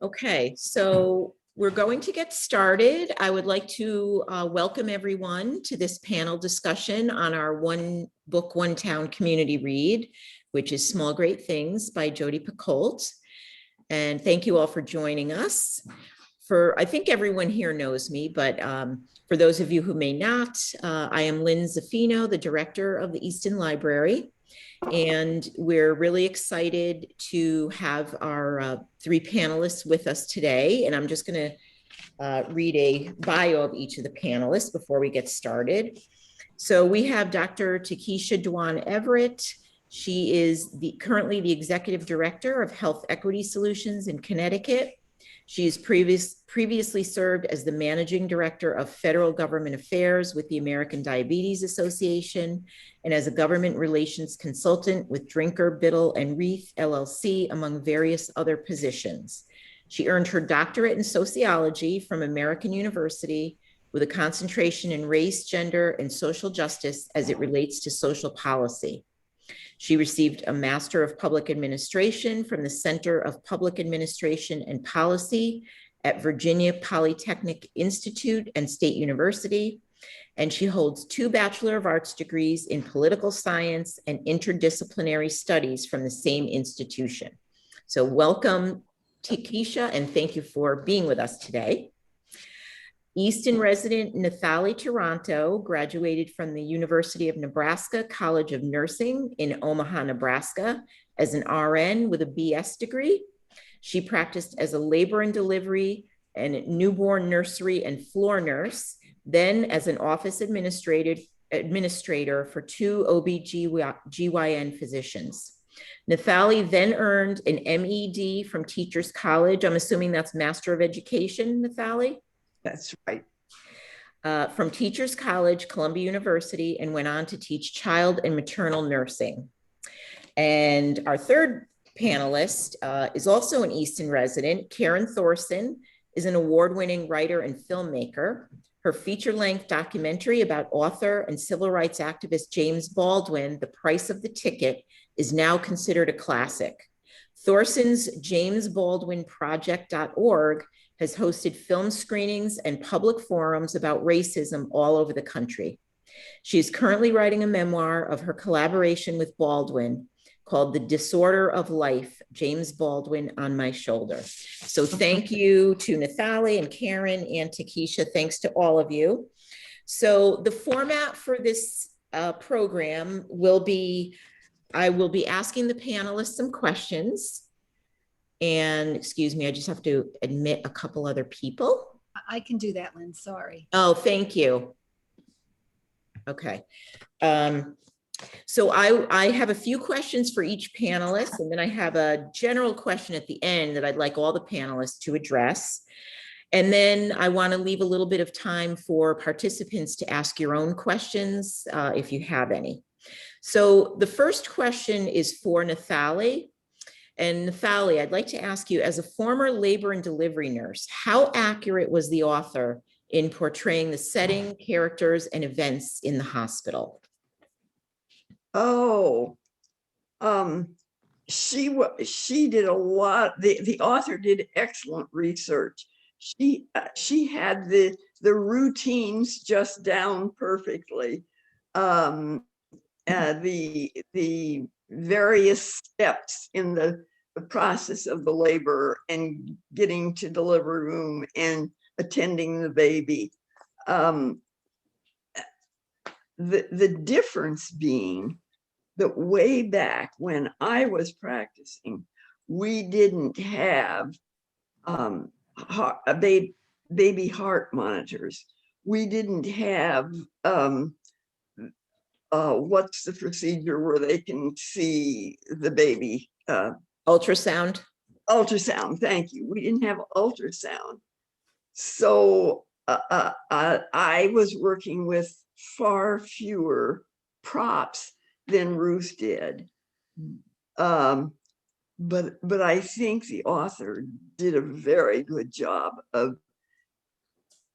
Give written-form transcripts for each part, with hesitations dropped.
Okay, so we're going to get started. I would like to welcome everyone to this panel discussion on our One Book, One Town community read, which is Small Great Things by Jodi Picoult. And thank you all for joining us. I think everyone here knows me, but for those of you who may not, I am Lynn Zaffino, the director of the Easton Library. And we're really excited to have our three panelists with us today. And I'm just going to read a bio of each of the panelists before we get started. So we have Dr. Takesha Dwan Everett. She is currently the executive director of Health Equity Solutions in Connecticut. She has previously served as the managing director of federal government affairs with the American Diabetes Association and as a government relations consultant with Drinker, Biddle, and Reith, LLC, among various other positions. She earned her doctorate in sociology from American University with a concentration in race, gender, and social justice as it relates to social policy. She received a Master of Public Administration from the Center of Public Administration and Policy at Virginia Polytechnic Institute and State University. And she holds 2 Bachelor of Arts degrees in political science and interdisciplinary studies from the same institution. So welcome, Takesha, and thank you for being with us today. Easton resident Nathalie Taranto graduated from the University of Nebraska College of Nursing in Omaha, Nebraska as an RN with a BS degree. She practiced as a labor and delivery and newborn nursery and floor nurse, then as an office administrator for 2 OB/GYN physicians. Nathalie then earned an MED from Teachers College. I'm assuming that's Master of Education, Nathalie? That's right. From Teachers College, Columbia University, and went on to teach child and maternal nursing. And our third panelist is also an Easton resident. Karen Thorson is an award-winning writer and filmmaker. Her feature-length documentary about author and civil rights activist James Baldwin, The Price of the Ticket, is now considered a classic. Thorson's JamesBaldwinProject.org has hosted film screenings and public forums about racism all over the country. She is currently writing a memoir of her collaboration with Baldwin called The Disorder of Life, James Baldwin on My Shoulder. So thank you to Nathalie and Karen and Takesha. Thanks to all of you. So the format for this program will be, I will be asking the panelists some questions. And excuse me, I just have to admit a couple other people. I can do that, Lynn, sorry. Oh, thank you. Okay. So I have a few questions for each panelist, and then I have a general question at the end that I'd like all the panelists to address. And then I want to leave a little bit of time for participants to ask your own questions if you have any. So the first question is for Nathalie. And Nathalie, I'd like to ask you, as a former labor and delivery nurse, how accurate was the author in portraying the setting, characters, and events in the hospital? Oh, she did a lot. The author did excellent research. She had the routines just down perfectly. The various steps in the process of the labor and getting to delivery room and attending the baby. The difference being that way back when I was practicing, we didn't have baby heart monitors. We didn't have what's the procedure where they can see the baby? Ultrasound. Ultrasound, thank you. We didn't have ultrasound. So I was working with far fewer props than Ruth did. But I think the author did a very good job of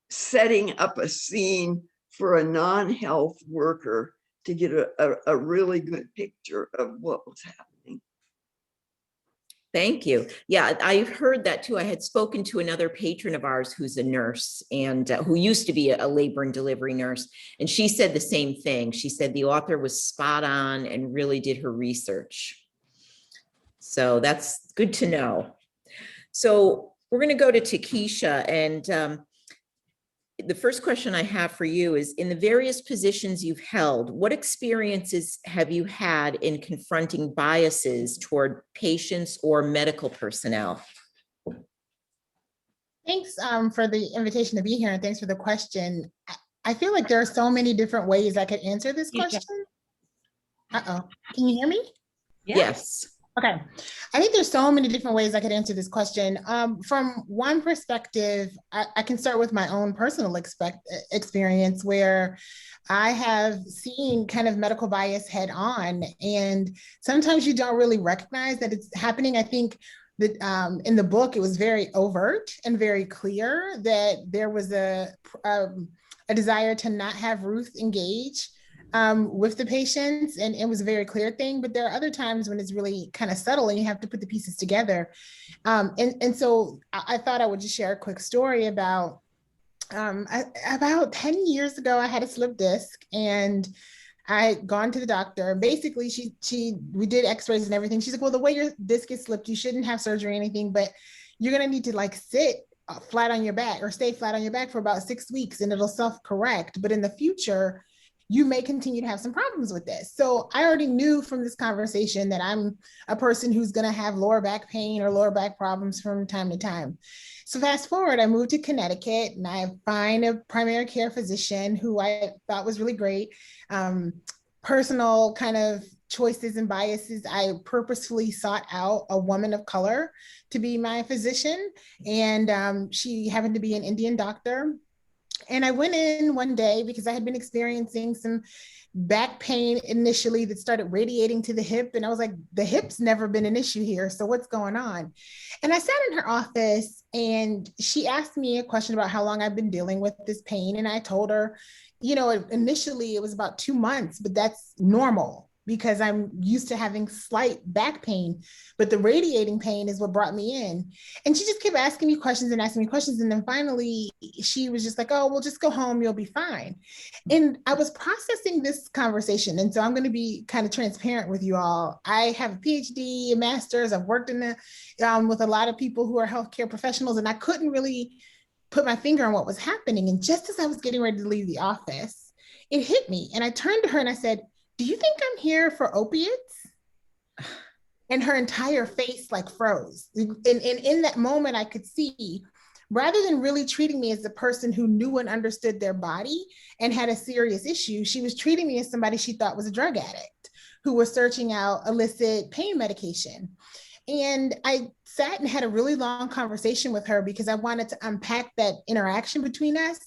setting up a scene for a non-health worker to get a really good picture of what was happening. Thank you. Yeah, I've heard that too. I had spoken to another patron of ours who's a nurse and who used to be a labor and delivery nurse. And she said the same thing. She said the author was spot on and really did her research. So that's good to know. So we're going to go to Takesha, and the first question I have for you is, in the various positions you've held, what experiences have you had in confronting biases toward patients or medical personnel? Thanks for the invitation to be here, and thanks for the question. I feel like there are so many different ways I could answer this question. Uh-oh, can you hear me? Yes. Okay, I think there's so many different ways I could answer this question. From one perspective, I can start with my own personal experience where I have seen kind of medical bias head on, and sometimes you don't really recognize that it's happening. I think that in the book, it was very overt and very clear that there was a desire to not have Ruth engage with the patients, and it was a very clear thing. But there are other times when it's really kind of subtle and you have to put the pieces together. And so I thought I would just share a quick story about about 10 years ago, I had a slip disc and I had gone to the doctor. Basically, we did x-rays and everything. She's like, well, the way your disc is slipped, you shouldn't have surgery or anything, but you're gonna need to like sit flat on your back or stay flat on your back for about 6 weeks and it'll self-correct. But in the future, you may continue to have some problems with this. So I already knew from this conversation that I'm a person who's going to have lower back pain or lower back problems from time to time. So fast forward, I moved to Connecticut and I find a primary care physician who I thought was really great. Personal kind of choices and biases, I purposefully sought out a woman of color to be my physician. And she happened to be an Indian doctor. And I went in one day because I had been experiencing some back pain initially that started radiating to the hip. And I was like, the hip's never been an issue here. So what's going on? And I sat in her office and she asked me a question about how long I've been dealing with this pain. And I told her, you know, initially it was about 2 months, but that's normal because I'm used to having slight back pain, but the radiating pain is what brought me in. And she just kept asking me questions and asking me questions. And then finally she was just like, oh, well, just go home, you'll be fine. And I was processing this conversation. And so I'm going to be kind of transparent with you all. I have a PhD, a master's, I've worked in with a lot of people who are healthcare professionals, and I couldn't really put my finger on what was happening. And just as I was getting ready to leave the office, it hit me. And I turned to her and I said, do you think I'm here for opiates? And her entire face like froze. And in that moment, I could see, rather than really treating me as the person who knew and understood their body and had a serious issue, she was treating me as somebody she thought was a drug addict who was searching out illicit pain medication. And I sat and had a really long conversation with her because I wanted to unpack that interaction between us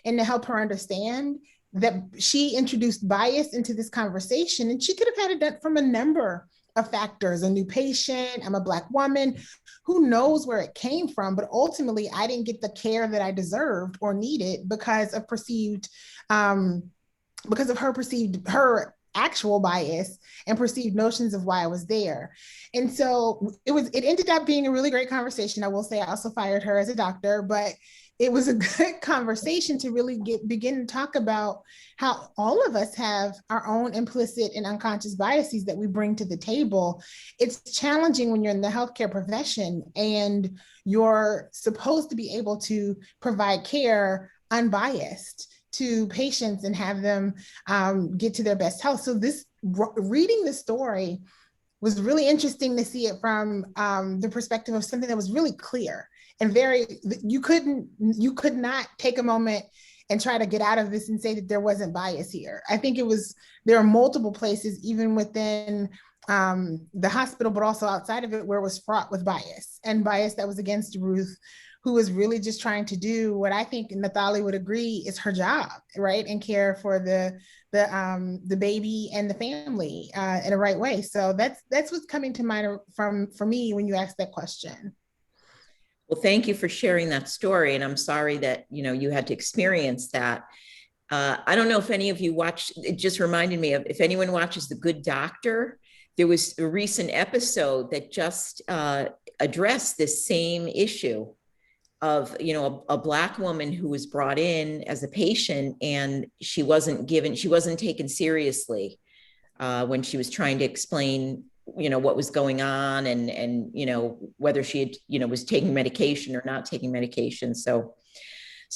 and to help her understand that she introduced bias into this conversation, and she could have had it done from a number of factors. A new patient, I'm a Black woman, who knows where it came from, but ultimately I didn't get the care that I deserved or needed because of her actual bias and perceived notions of why I was there. And so it ended up being a really great conversation. I will say I also fired her as a doctor, but it was a good conversation to really begin to talk about how all of us have our own implicit and unconscious biases that we bring to the table. It's challenging when you're in the healthcare profession and you're supposed to be able to provide care unbiased to patients and have them get to their best health. So reading the story was really interesting to see it from the perspective of something that was really clear and you could not take a moment and try to get out of this and say that there wasn't bias here. I think there are multiple places, even within the hospital, but also outside of it, where it was fraught with bias, and bias that was against Ruth, who was really just trying to do what I think Nathalie would agree is her job, right? And care for the baby and the family in a right way. So that's what's coming to mind for me when you ask that question. Well, thank you for sharing that story. And I'm sorry that, you had to experience that. I don't know if any of you watched, it just reminded me of, if anyone watches The Good Doctor, there was a recent episode that just addressed this same issue of, you know, a Black woman who was brought in as a patient, and she wasn't taken seriously when she was trying to explain, you know, what was going on, and you know, whether she had, you know, was taking medication or not taking medication. So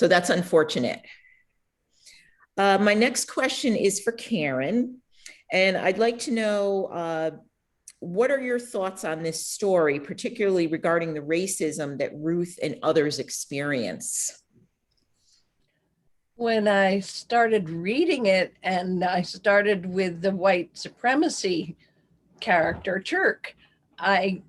that's unfortunate. My next question is for Karen, and I'd like to know, what are your thoughts on this story, particularly regarding the racism that Ruth and others experience? When I started reading it, and I started with the white supremacy character, Chirk, I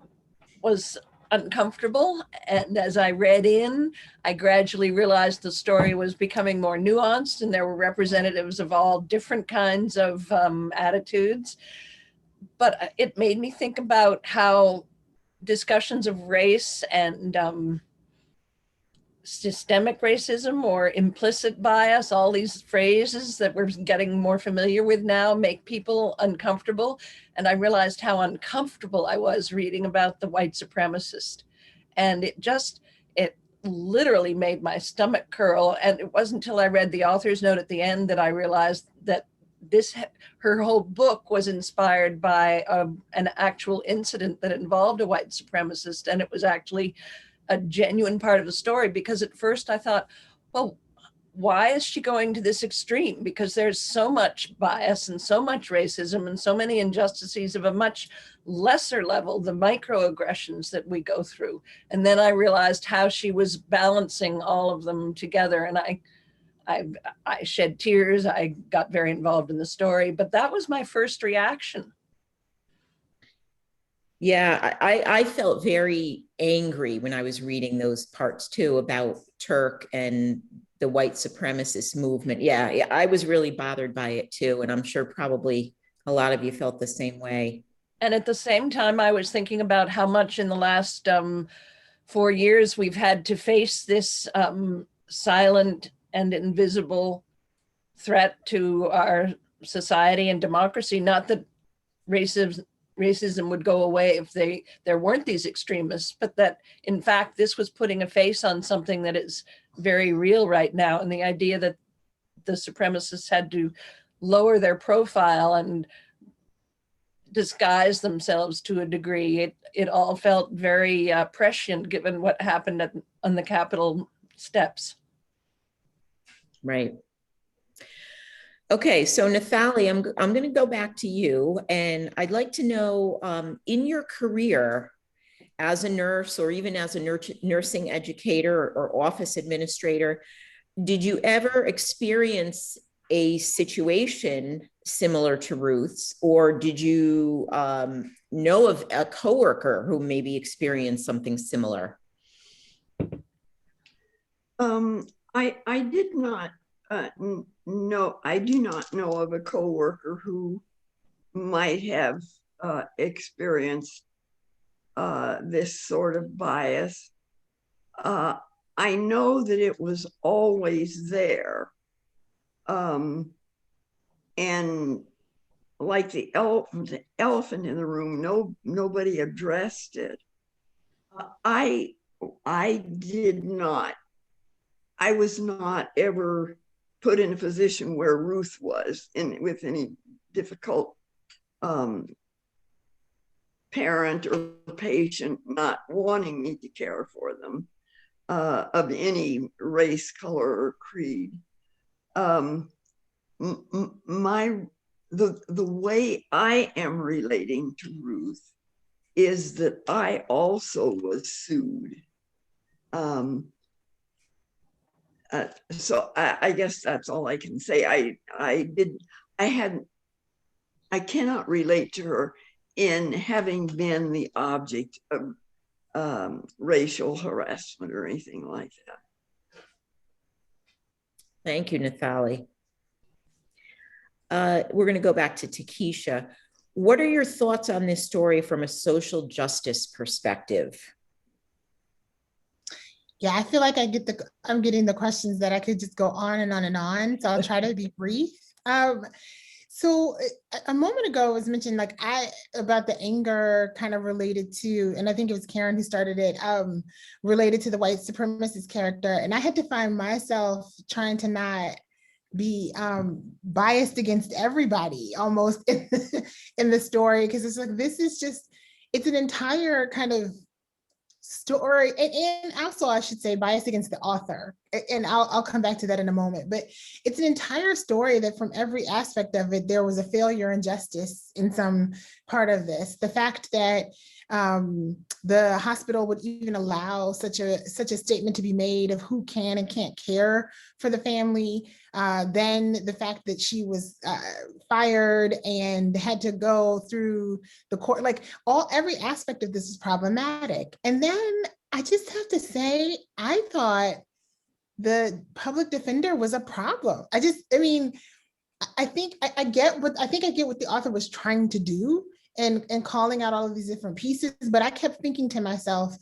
was uncomfortable. And as I read in, I gradually realized the story was becoming more nuanced, and there were representatives of all different kinds of attitudes. But it made me think about how discussions of race and systemic racism or implicit bias, all these phrases that we're getting more familiar with now, make people uncomfortable. And I realized how uncomfortable I was reading about the white supremacist. And it literally made my stomach curl. And it wasn't until I read the author's note at the end that I realized that her whole book was inspired by an actual incident that involved a white supremacist. And it was actually a genuine part of the story, because at first I thought, well, why is she going to this extreme? Because there's so much bias and so much racism and so many injustices of a much lesser level, the microaggressions that we go through. And then I realized how she was balancing all of them together. And I shed tears. I got very involved in the story, but that was my first reaction. Yeah, I felt very angry when I was reading those parts too, about Turk and the white supremacist movement. Yeah, I was really bothered by it too. And I'm sure probably a lot of you felt the same way. And at the same time, I was thinking about how much in the last 4 years we've had to face this silent and invisible threat to our society and democracy. Not that racism would go away if there weren't these extremists, but that in fact this was putting a face on something that is very real right now. And the idea that the supremacists had to lower their profile and disguise themselves to a degree, it all felt very prescient given what happened on the Capitol steps. Right. Okay, so Nathalie, I'm going to go back to you, and I'd like to know, in your career as a nurse or even as a nursing educator or office administrator, did you ever experience a situation similar to Ruth's, or did you know of a coworker who maybe experienced something similar? I did not no, I do not know of a coworker who might have experienced this sort of bias. I know that it was always there. And like the elephant in the room, nobody addressed it. I was not ever put in a position where Ruth was with any difficult parent or patient not wanting me to care for them of any race, color, or creed. The way I am relating to Ruth is that I also was sued. So I guess that's all I can say. I cannot relate to her in having been the object of racial harassment or anything like that. Thank you, Nathalie. We're going to go back to Takesha. What are your thoughts on this story from a social justice perspective? Yeah, I feel like I'm getting the questions that I could just go on and on and on. So I'll try to be brief. So a moment ago it was mentioned like about the anger kind of related to, and I think it was Karen who started it, related to the white supremacist character. And I had to find myself trying to not be biased against everybody almost in the story, because it's like, this is just, it's an entire kind of story, and also I should say bias against the author, and I'll come back to that in a moment, but it's an entire story that from every aspect of it there was a failure and justice in some part of this. The fact that the hospital would even allow such a statement to be made of who can and can't care for the family, then the fact that she was fired and had to go through the court, like every aspect of this is problematic. And then I just have to say, I thought the public defender was a problem. I mean, I think I get what the author was trying to do and calling out all of these different pieces, but I kept thinking to myself,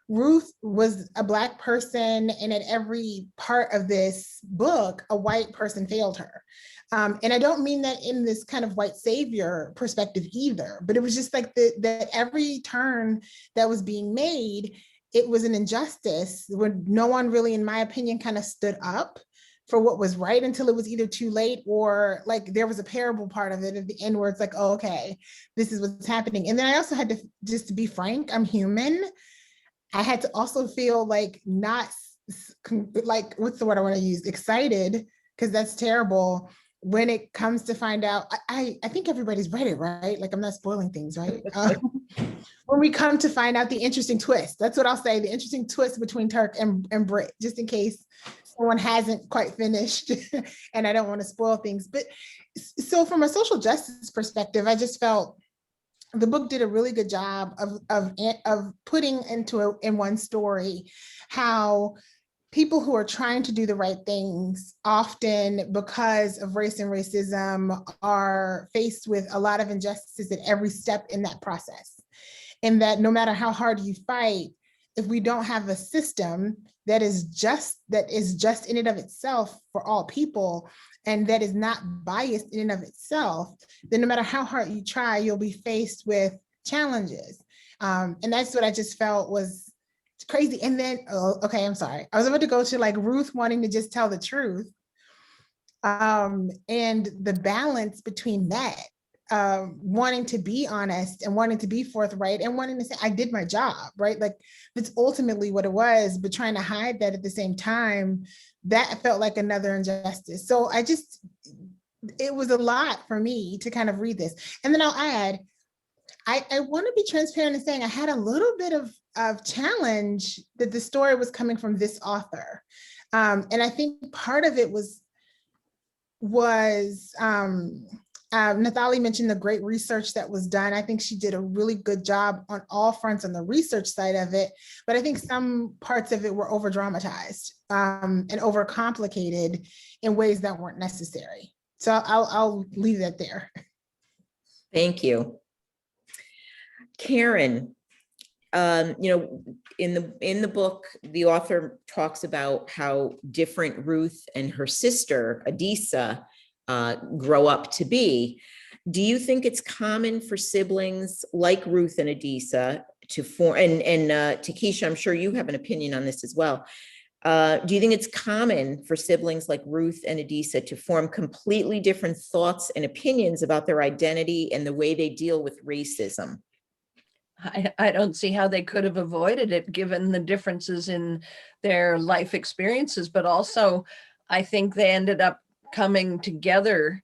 Ruth was a Black person, and at every part of this book, a white person failed her. And I don't mean that in this kind of white savior perspective either, but it was just like that every turn that was being made, it was an injustice where no one really, in my opinion, kind of stood up for what was right until it was either too late, or like there was a parable part of it at the end where it's like, oh, okay, this is what's happening. And then I also had to, just to be frank, I'm human. I had to also feel like not like, what's the word I want to use? Excited, because that's terrible when it comes to find out. I think everybody's read it, right? Like, I'm not spoiling things, right? When we come to find out the interesting twist, that's what I'll say, the interesting twist between Turk and Brit, just in case someone hasn't quite finished and I don't want to spoil things. But so from a social justice perspective, I just felt the book did a really good job of putting in one story how people who are trying to do the right things, often because of race and racism, are faced with a lot of injustices at every step in that process. And that no matter how hard you fight, if we don't have a system that is just in and of itself for all people, and that is not biased in and of itself, then no matter how hard you try, you'll be faced with challenges. And that's what I just felt was crazy. And then, okay, I'm sorry. I was about to go to like Ruth wanting to just tell the truth, and the balance between that, wanting to be honest and wanting to be forthright and wanting to say, I did my job, right? Like, that's ultimately what it was, but trying to hide that at the same time, that felt like another injustice. So it was a lot for me to kind of read this. And then I'll add, I want to be transparent in saying I had a little bit of challenge that the story was coming from this author. And I think part of it was Nathalie mentioned the great research that was done. I think she did a really good job on all fronts on the research side of it, but I think some parts of it were over dramatized and over complicated in ways that weren't necessary. So I'll leave that there. Thank you. Karen, in the book, the author talks about how different Ruth and her sister, Adisa, grow up to be. Do you think it's common for siblings like Ruth and Adisa to form, and Takesha, I'm sure you have an opinion on this as well. Do you think it's common for siblings like Ruth and Adisa to form completely different thoughts and opinions about their identity and the way they deal with racism? I don't see how they could have avoided it given the differences in their life experiences, but also I think they ended up coming together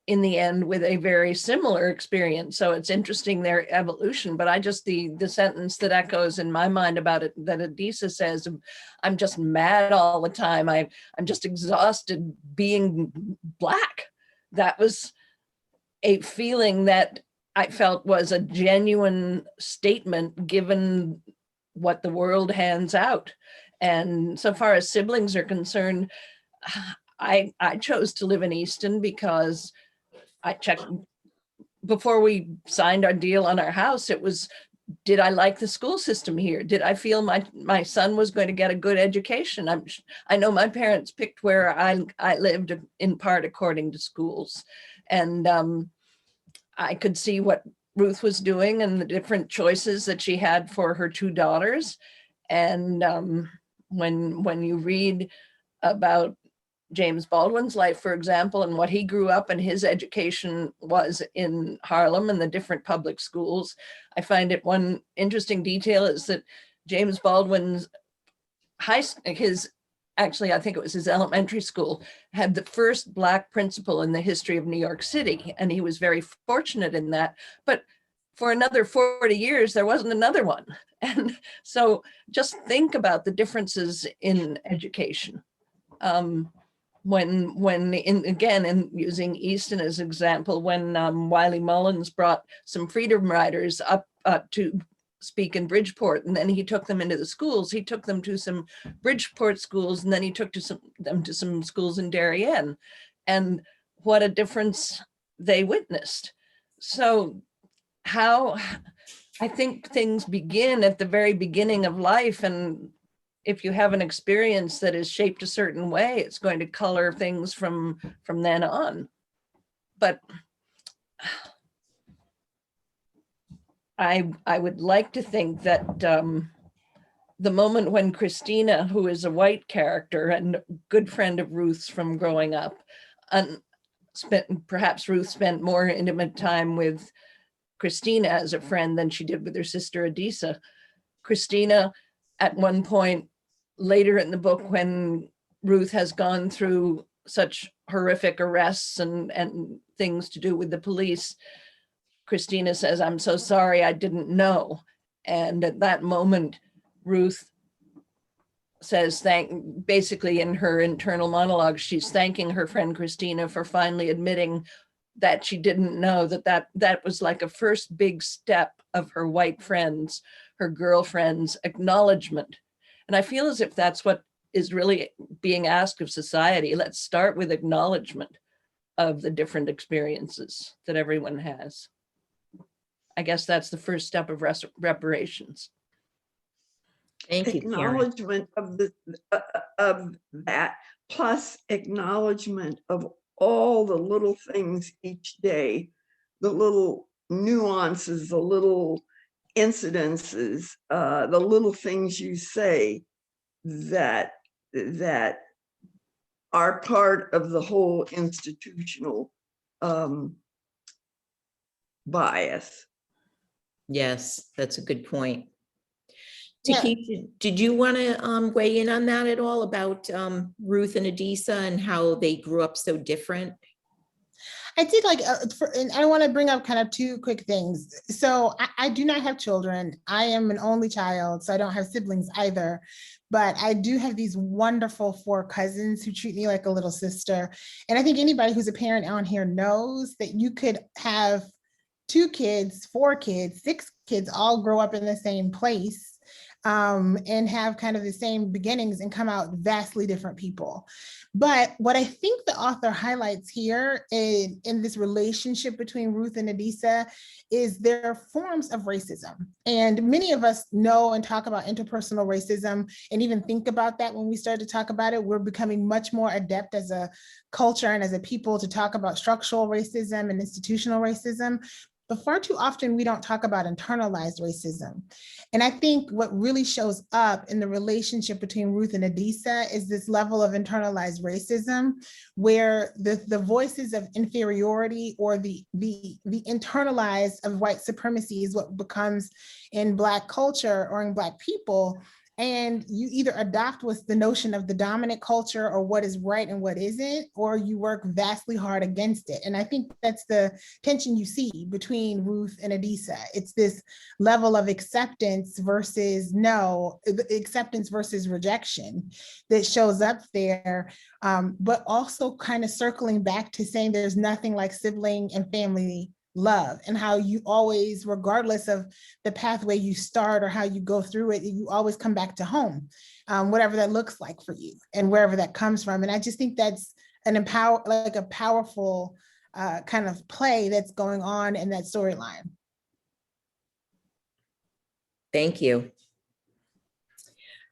in the end with a very similar experience. So it's interesting their evolution, but I just, the sentence that echoes in my mind about it, that Adisa says, I'm just mad all the time. I'm just exhausted being Black. That was a feeling that I felt was a genuine statement given what the world hands out. And so far as siblings are concerned, I chose to live in Easton because I checked before we signed our deal on our house. It was, did I like the school system here? Did I feel my son was going to get a good education? I know my parents picked where I lived in part according to schools. And I could see what Ruth was doing and the different choices that she had for her two daughters. And when you read about James Baldwin's life, for example, and what he grew up and his education was in Harlem and the different public schools, I find it one interesting detail is that James Baldwin's actually, I think it was his elementary school, had the first Black principal in the history of New York City. And he was very fortunate in that. But for another 40 years, there wasn't another one. And so just think about the differences in education. Again, using Easton as an example, when Wiley Mullins brought some freedom riders up to speak in Bridgeport, and then he took them into the schools. He took them to some Bridgeport schools, and then he took them to some schools in Darien, and what a difference they witnessed. So how I think things begin at the very beginning of life, and if you have an experience that is shaped a certain way, it's going to color things from then on. But I would like to think that the moment when Christina, who is a white character and good friend of Ruth's from growing up, perhaps Ruth spent more intimate time with Christina as a friend than she did with her sister Adisa. Christina, at one point later in the book, when Ruth has gone through such horrific arrests and things to do with the police, Christina says, "I'm so sorry, I didn't know." And at that moment, Ruth says, basically in her internal monologue, she's thanking her friend Christina for finally admitting that she didn't know, that was like a first big step of her white friends, her girlfriends' acknowledgement. And I feel as if that's what is really being asked of society. Let's start with acknowledgement of the different experiences that everyone has. I guess that's the first step of reparations. Thank you, Karen. Acknowledgement of that, plus acknowledgement of all the little things each day, the little nuances, the little incidences, the little things you say that are part of the whole institutional bias. Yes, that's a good point. Yeah. Takesha, did you want to weigh in on that at all about Ruth and Adisa and how they grew up so different? I did and I want to bring up kind of two quick things. So I do not have children. I am an only child, so I don't have siblings either. But I do have these wonderful 4 cousins who treat me like a little sister. And I think anybody who's a parent on here knows that you could have 2 kids, 4 kids, 6 kids all grow up in the same place. And have kind of the same beginnings and come out vastly different people. But what I think the author highlights here in this relationship between Ruth and Adisa is their forms of racism. And many of us know and talk about interpersonal racism and even think about that when we start to talk about it. We're becoming much more adept as a culture and as a people to talk about structural racism and institutional racism. But far too often, we don't talk about internalized racism. And I think what really shows up in the relationship between Ruth and Adisa is this level of internalized racism, where the voices of inferiority or the internalized of white supremacy is what becomes in Black culture or in Black people. And you either adopt with the notion of the dominant culture or what is right and what isn't, or you work vastly hard against it. And I think that's the tension you see between Ruth and Adisa. It's this level of acceptance versus acceptance versus rejection that shows up there, but also kind of circling back to saying there's nothing like sibling and family love, and how you always, regardless of the pathway you start or how you go through it, you always come back to home, whatever that looks like for you and wherever that comes from. And I just think that's a powerful kind of play that's going on in that storyline. Thank you.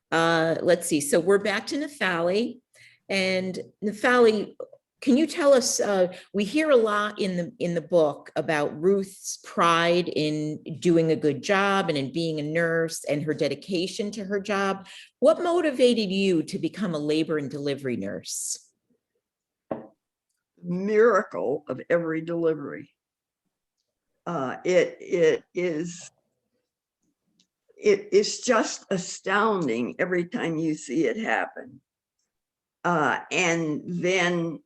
Let's see. So we're back to Nephali. And Nephali, can you tell us, we hear a lot in the book about Ruth's pride in doing a good job and in being a nurse and her dedication to her job. What motivated you to become a labor and delivery nurse? Miracle of every delivery. It is just astounding every time you see it happen. And then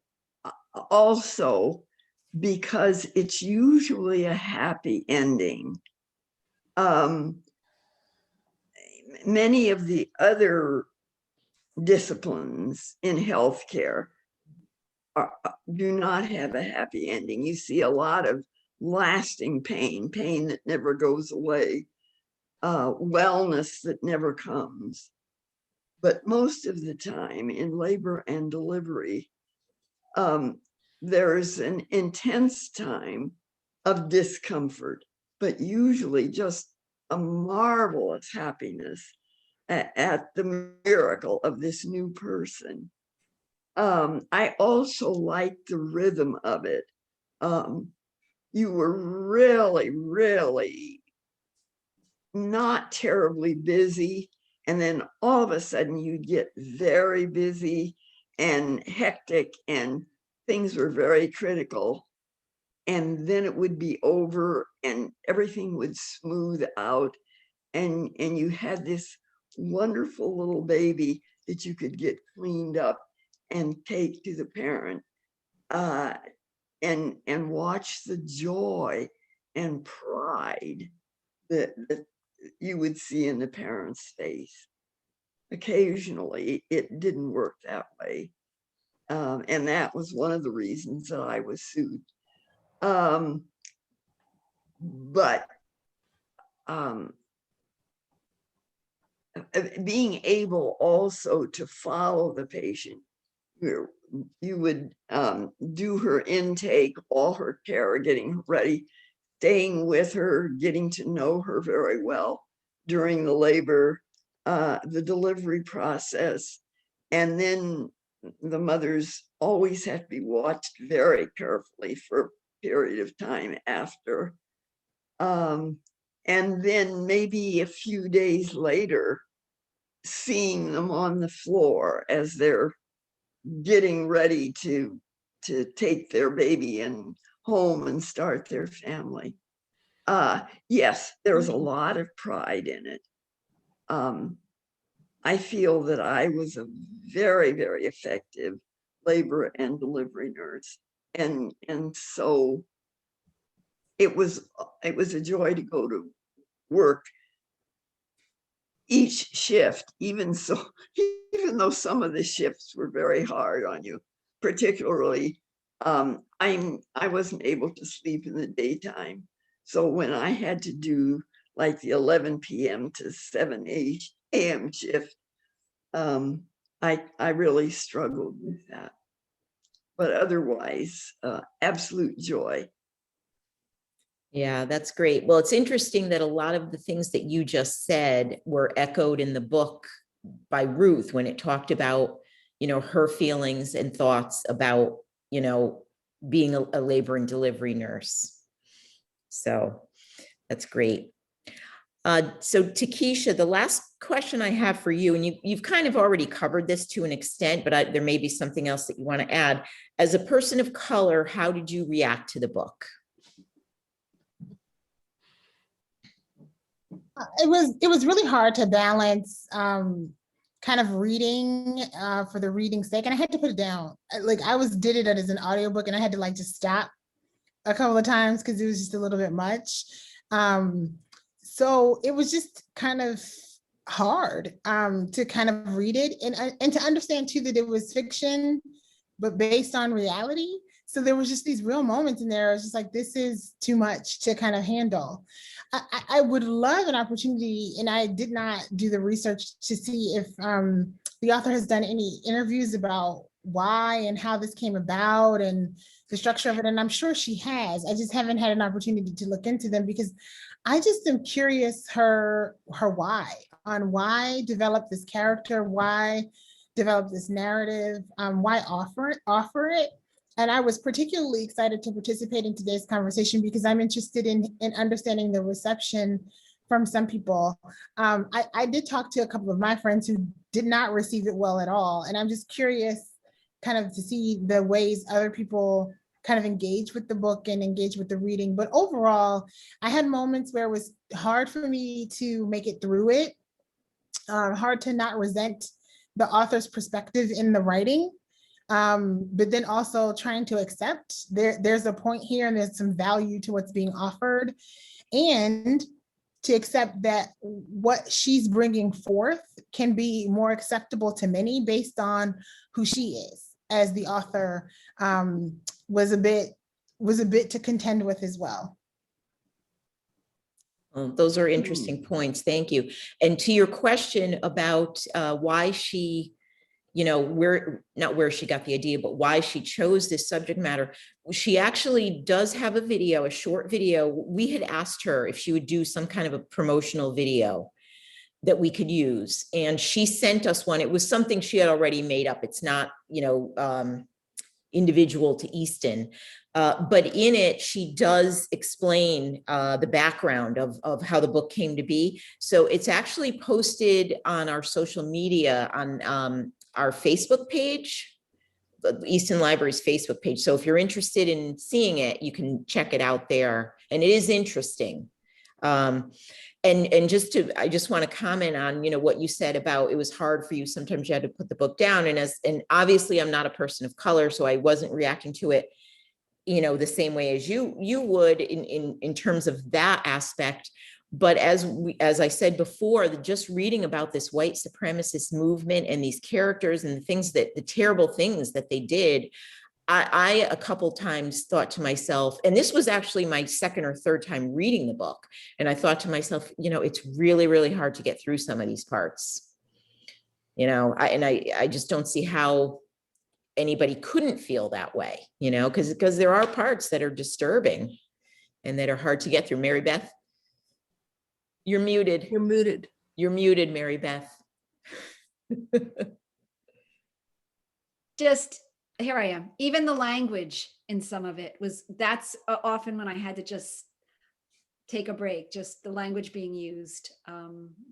also because it's usually a happy ending. Many of the other disciplines in healthcare do not have a happy ending. You see a lot of lasting pain that never goes away, wellness that never comes. But most of the time in labor and delivery, there's an intense time of discomfort, but usually just a marvelous happiness at the miracle of this new person. I also like the rhythm of it. You were really not terribly busy, and then all of a sudden you'd get very busy and hectic, and things were very critical, and then it would be over and everything would smooth out, and you had this wonderful little baby that you could get cleaned up and take to the parent, and watch the joy and pride that you would see in the parent's face. Occasionally, it didn't work that way. And that was one of the reasons that I was sued. But being able also to follow the patient, you would do her intake, all her care, getting her ready, staying with her, getting to know her very well during the labor, the delivery process. And then the mothers always have to be watched very carefully for a period of time after. And then maybe a few days later, seeing them on the floor as they're getting ready to take their baby and home and start their family. Yes, there's a lot of pride in it. I feel that I was a very effective labor and delivery nurse, and so it was a joy to go to work each shift, even though some of the shifts were very hard on you, particularly I wasn't able to sleep in the daytime. So when I had to do like the 11 p.m. to 7 a.m. shift, I really struggled with that. But otherwise, absolute joy. Yeah, that's great. Well, it's interesting that a lot of the things that you just said were echoed in the book by Ruth when it talked about, her feelings and thoughts about, being a labor and delivery nurse. So that's great. So Takesha, the last question I have for you, and you've kind of already covered this to an extent, but there may be something else that you want to add. As a person of color, how did you react to the book? It was really hard to balance kind of reading for the reading's sake, and I had to put it down. Like I did it as an audiobook, and I had to like just stop a couple of times because it was just a little bit much. So it was just kind of hard to kind of read it and to understand too that it was fiction, but based on reality. So there was just these real moments in there. It's just like, this is too much to kind of handle. I would love an opportunity, and I did not do the research to see if the author has done any interviews about why and how this came about and the structure of it. And I'm sure she has. I just haven't had an opportunity to look into them because I just am curious her why develop this character, why develop this narrative, why offer it. And I was particularly excited to participate in today's conversation because I'm interested in understanding the reception from some people. I did talk to a couple of my friends who did not receive it well at all. And I'm just curious kind of to see the ways other people kind of engage with the book and engage with the reading. But overall, I had moments where it was hard for me to make it through it, hard to not resent the author's perspective in the writing. But then also trying to accept there's a point here and there's some value to what's being offered, and to accept that what she's bringing forth can be more acceptable to many based on who she is, as the author was a bit to contend with as well. Those are interesting points. Thank you. And to your question about why she, not where she got the idea, but why she chose this subject matter. She actually does have a video, a short video. We had asked her if she would do some kind of a promotional video that we could use. And she sent us one. It was something she had already made up. It's not, individual to Easton. But in it, she does explain the background of how the book came to be. So it's actually posted on our social media on our Facebook page, the Easton Library's Facebook page. So if you're interested in seeing it, you can check it out there. And it is interesting. And I just want to comment on, what you said about it was hard for you. Sometimes you had to put the book down. And obviously I'm not a person of color, so I wasn't reacting to it, the same way as you would in terms of that aspect. But as I said before, just reading about this white supremacist movement and these characters and the terrible things that they did, I a couple times thought to myself, and this was actually my second or third time reading the book, and I thought to myself, it's really, really hard to get through some of these parts. I just don't see how anybody couldn't feel that way, because there are parts that are disturbing and that are hard to get through. Mary Beth, you're muted. You're muted. You're muted, Mary Beth. Just here I am. Even the language in some of it that's often when I had to just take a break, just the language being used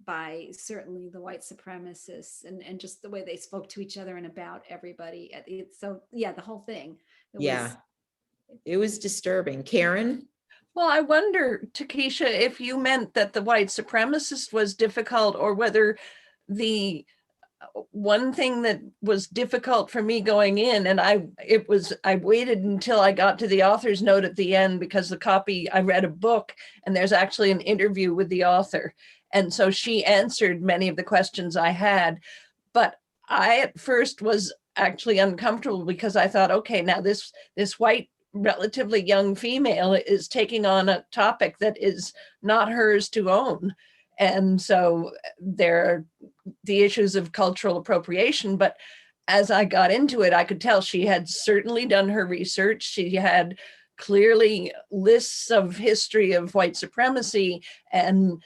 by certainly the white supremacists and just the way they spoke to each other and about everybody. So yeah, the whole thing. It was disturbing. Karen? Well, I wonder, Takesha, if you meant that the white supremacist was difficult, or whether the one thing that was difficult for me going in, and I waited until I got to the author's note at the end, because I read a book and there's actually an interview with the author. And so she answered many of the questions I had, but I at first was actually uncomfortable because I thought, okay, now this white, relatively young female is taking on a topic that is not hers to own. And so there are the issues of cultural appropriation. But as I got into it, I could tell she had certainly done her research. She had clearly lists of history of white supremacy and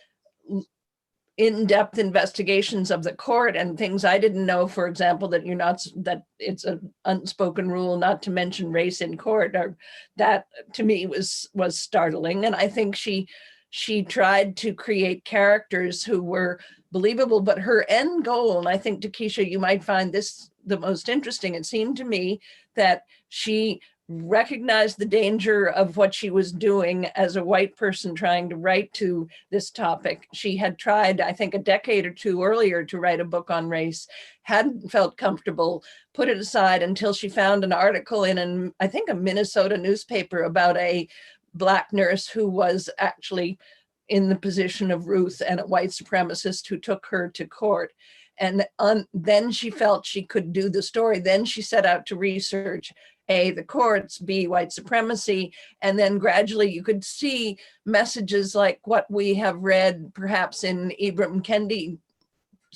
in-depth investigations of the court and things I didn't know, for example, that it's an unspoken rule not to mention race in court. Or that to me was startling. And I think she tried to create characters who were believable, but her end goal, and I think, Takesha, you might find this the most interesting, it seemed to me that she recognized the danger of what she was doing as a white person trying to write to this topic. She had tried, I think, a decade or two earlier to write a book on race, hadn't felt comfortable, put it aside until she found an article in I think a Minnesota newspaper about a Black nurse who was actually in the position of Ruth and a white supremacist who took her to court. And then she felt she could do the story. Then she set out to research A, the courts, B, white supremacy. And then gradually you could see messages like what we have read perhaps in Ibram Kendi's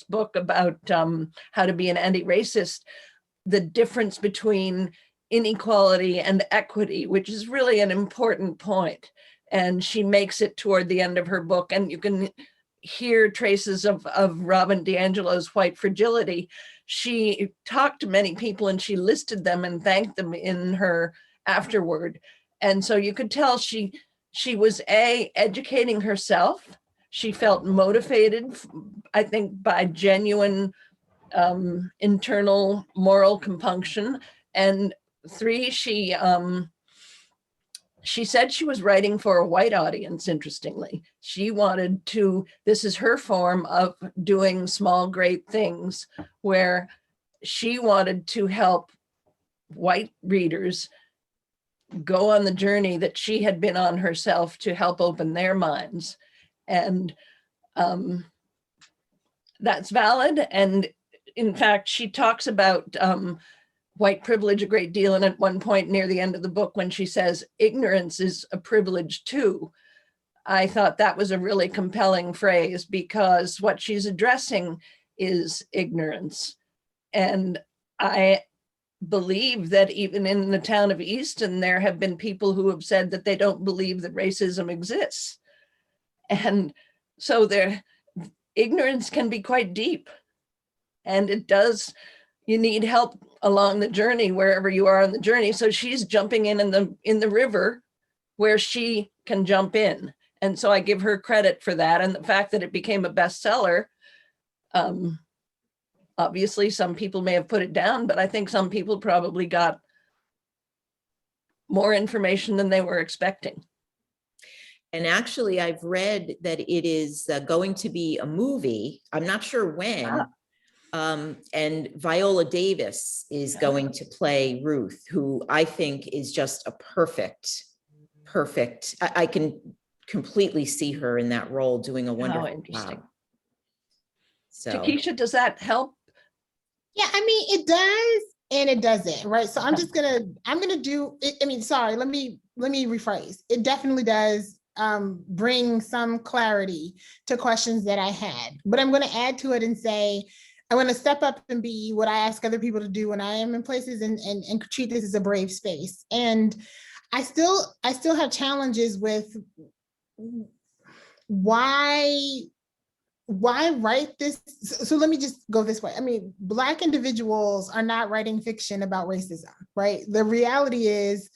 book about how to be an anti-racist, the difference between inequality and equity, which is really an important point. And she makes it toward the end of her book. And you can hear traces of Robin DiAngelo's White Fragility, she talked to many people and she listed them and thanked them in her afterword. And so you could tell she was educating herself. She felt motivated, I think, by genuine internal moral compunction. And 3, she said she was writing for a white audience, interestingly. She wanted to, this is her form of doing small, great things, where she wanted to help white readers go on the journey that she had been on herself to help open their minds. And that's valid. And in fact, she talks about white privilege a great deal. And at one point near the end of the book, when she says, ignorance is a privilege too, I thought that was a really compelling phrase, because what she's addressing is ignorance. And I believe that even in the town of Easton, there have been people who have said that they don't believe that racism exists. And so ignorance can be quite deep. And you need help along the journey, wherever you are on the journey. So she's jumping in the river where she can jump in. And so I give her credit for that. And the fact that it became a bestseller, obviously some people may have put it down, but I think some people probably got more information than they were expecting. And actually, I've read that it is going to be a movie. I'm not sure when. And Viola Davis is going to play Ruth, who I think is just a perfect. I can completely see her in that role doing a wonderful interesting job. So, Takesha, does that help? Yeah, I mean, it does and it doesn't, right? So I'm gonna do it. I mean, sorry, let me rephrase. It definitely does bring some clarity to questions that I had, but I'm going to add to it and say, I want to step up and be what I ask other people to do when I am in places and treat this as a brave space. And I still have challenges with why write this? So let me just go this way. I mean, Black individuals are not writing fiction about racism, right? The reality is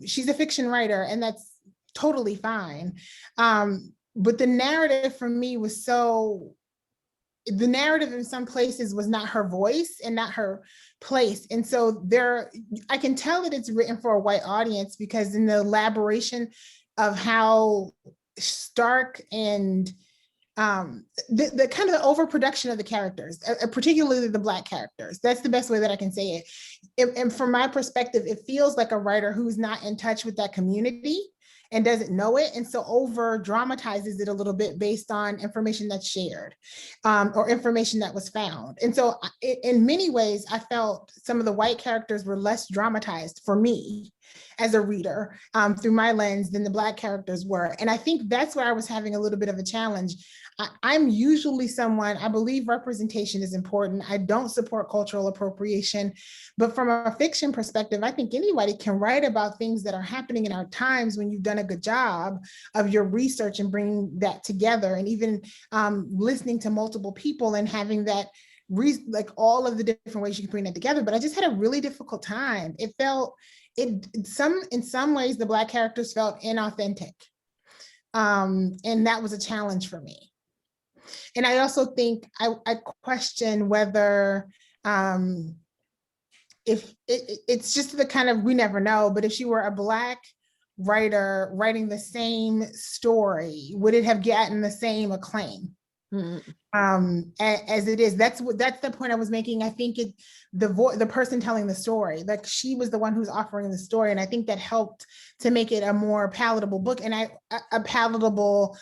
she's a fiction writer, and that's totally fine. But the narrative for me was the narrative in some places was not her voice and not her place. And so I can tell that it's written for a white audience, because in the elaboration of how stark and the kind of the overproduction of the characters, particularly the Black characters, that's the best way that I can say it. And from my perspective, it feels like a writer who's not in touch with that community and doesn't know it, and so over dramatizes it a little bit based on information that's shared or information that was found. And so in many ways, I felt some of the white characters were less dramatized for me as a reader through my lens than the Black characters were. And I think that's where I was having a little bit of a challenge. I'm usually someone, I believe representation is important. I don't support cultural appropriation, but from a fiction perspective, I think anybody can write about things that are happening in our times when you've done a good job of your research and bringing that together, and even listening to multiple people and having that like all of the different ways you can bring that together. But I just had a really difficult time. It felt, in some ways, the Black characters felt inauthentic. And that was a challenge for me. And I also think I question whether if it's just the kind of, we never know, but if she were a Black writer writing the same story, would it have gotten the same acclaim? As it is? That's the point I was making. I think the person telling the story, like she was the one who's offering the story, and I think that helped to make it a more palatable book and a palatable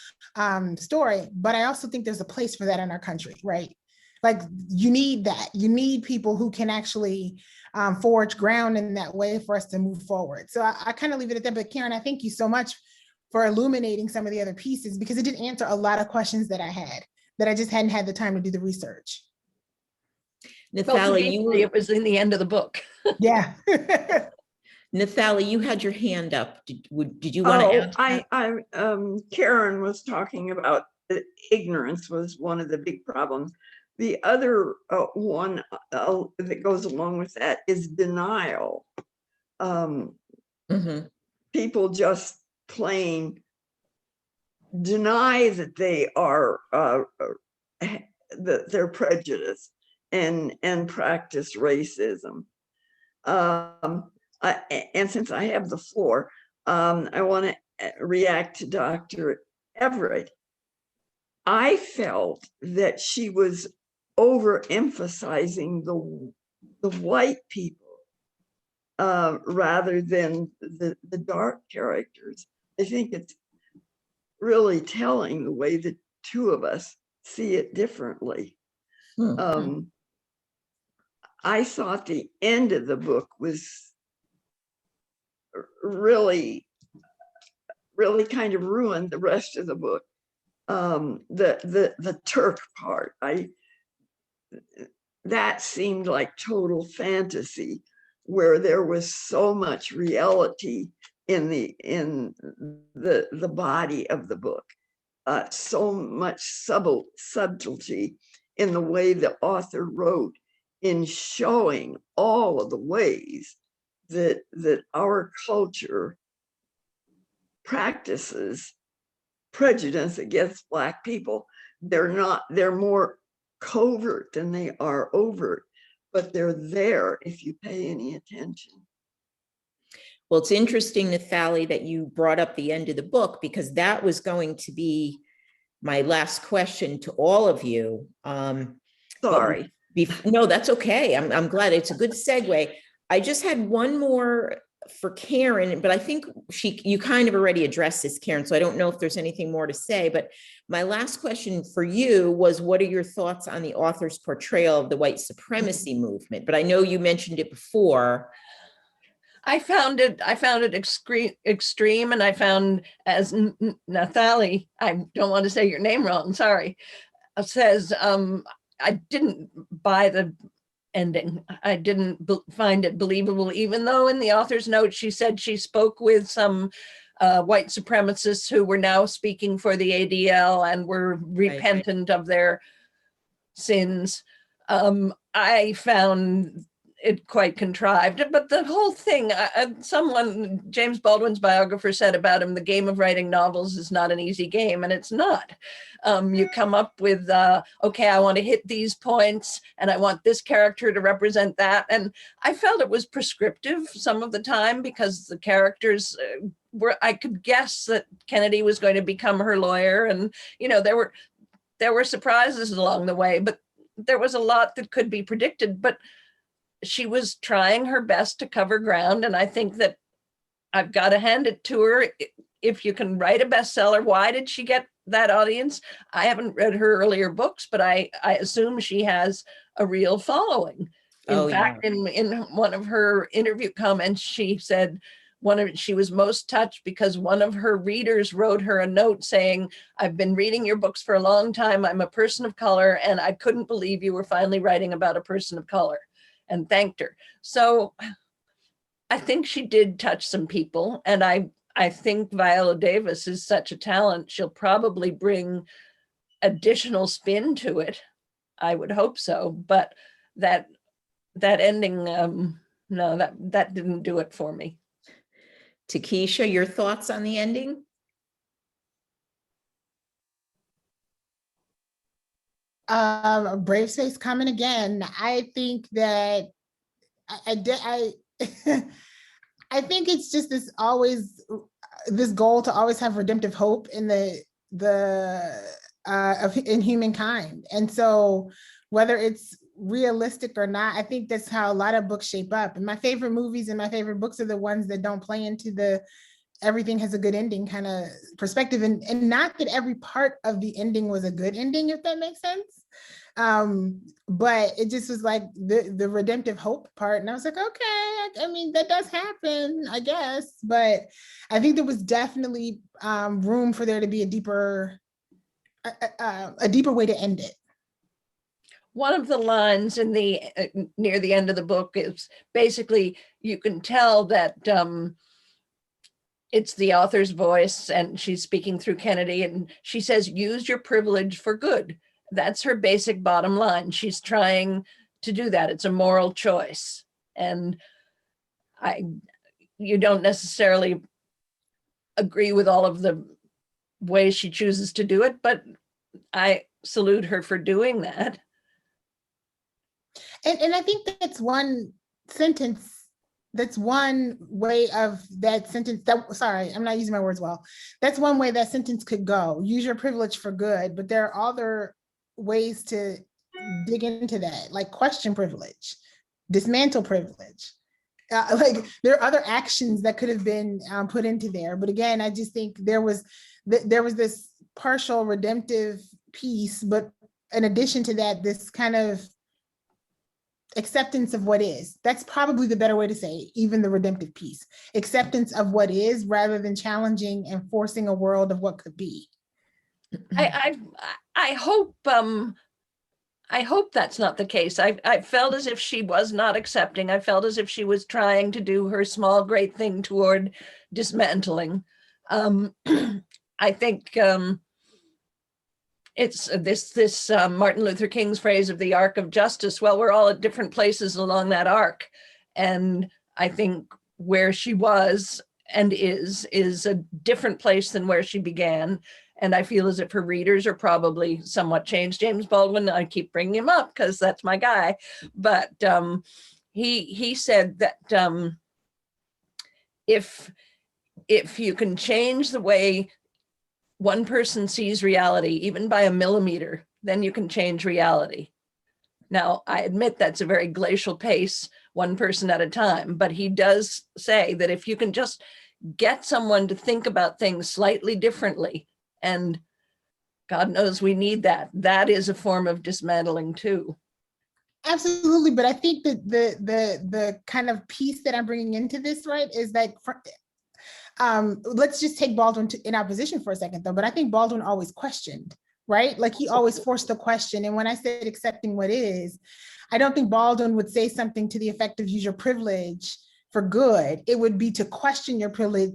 story. But I also think there's a place for that in our country, right? Like you need that. You need people who can actually forge ground in that way for us to move forward. So I kind of leave it at that. But Karen, I thank you so much for illuminating some of the other pieces, because it did answer a lot of questions that I had, that I just hadn't had the time to do the research. Nathalie, it was in the end of the book. Yeah. Nathalie, you had your hand up. Did you want to add to that? Karen was talking about ignorance was one of the big problems. The other one that goes along with that is denial. Mhm. People just plain deny that they are that they're prejudiced and practice racism. And since I have the floor, I want to react to Dr. Everett. I felt that she was overemphasizing the white people rather than the dark characters. I think it's really telling the way the two of us see it differently. Mhm. I thought the end of the book was really kind of ruined the rest of the book. The Turk part, that seemed like total fantasy, where there was so much reality in the body of the book, so much subtlety in the way the author wrote, in showing all of the ways that our culture practices prejudice against Black people. They're more covert than they are overt, but they're there if you pay any attention. Well, it's interesting, Nathali, that you brought up the end of the book, because that was going to be my last question to all of you. Sorry. No, that's okay. I'm glad. It's a good segue. I just had one more for Karen, but I think you kind of already addressed this, Karen, so I don't know if there's anything more to say. But my last question for you was, what are your thoughts on the author's portrayal of the white supremacy movement? But I know you mentioned it before. I found it extreme, and I found, as Nathali, I don't want to say your name wrong, sorry, says, I didn't buy the ending. I didn't find it believable, even though in the author's note she said she spoke with some white supremacists who were now speaking for the ADL and were repentant of their sins. I found it quite contrived, but the whole thing, James Baldwin's biographer said about him, the game of writing novels is not an easy game, and it's not. You come up with, okay, I want to hit these points and I want this character to represent that. And I felt it was prescriptive some of the time, because the characters I could guess that Kennedy was going to become her lawyer. And, there were surprises along the way, but there was a lot that could be predicted. But she was trying her best to cover ground. And I think that I've got to hand it to her. If you can write a bestseller, why did she get that audience? I haven't read her earlier books, but I assume she has a real following. In fact, in one of her interview comments, she said she was most touched because one of her readers wrote her a note saying, "I've been reading your books for a long time. I'm a person of color, and I couldn't believe you were finally writing about a person of color," and thanked her. So I think she did touch some people. And I think Viola Davis is such a talent. She'll probably bring additional spin to it. I would hope so. But that ending, no, that didn't do it for me. Takesha, your thoughts on the ending? Brave Space coming again. I think that I I think it's just this goal to always have redemptive hope in in humankind. And so whether it's realistic or not, I think that's how a lot of books shape up. And my favorite movies and my favorite books are the ones that don't play into the everything has a good ending kind of perspective. And not that every part of the ending was a good ending, if that makes sense. But it just was like the redemptive hope part. And I was like, okay, I mean, that does happen, I guess. But I think there was definitely room for there to be a deeper way to end it. One of the lines in the near the end of the book is basically, you can tell that it's the author's voice, and she's speaking through Kennedy, and she says, use your privilege for good. That's her basic bottom line. She's trying to do that. It's a moral choice. And you don't necessarily agree with all of the ways she chooses to do it, but I salute her for doing that. And I think that's one sentence, that's one way of that sentence, that, sorry, I'm not using my words well. That's one way that sentence could go. Use your privilege for good, but there are other ways to dig into that, like question privilege, dismantle privilege. Like there are other actions that could have been put into there. But again, I just think there was this partial redemptive piece, but in addition to that, this kind of acceptance of what is. That's probably the better way to say it, even the redemptive piece. Acceptance of what is rather than challenging and forcing a world of what could be. I hope that's not the case. I felt as if she was not accepting. I felt as if she was trying to do her small, great thing toward dismantling. I think it's this Martin Luther King's phrase of the arc of justice. Well, we're all at different places along that arc. And I think where she was and is a different place than where she began. And I feel as if her readers are probably somewhat changed. James Baldwin, I keep bringing him up because that's my guy. But he said that if you can change the way one person sees reality, even by a millimeter, then you can change reality. Now, I admit that's a very glacial pace, one person at a time, but he does say that if you can just get someone to think about things slightly differently, and God knows we need that, that is a form of dismantling too. Absolutely, but I think that the kind of piece that I'm bringing into this, right, is that let's just take Baldwin in opposition for a second though, but I think Baldwin always questioned, right? Like he always forced the question. And when I said accepting what is, I don't think Baldwin would say something to the effect of use your privilege for good. It would be to question your privilege.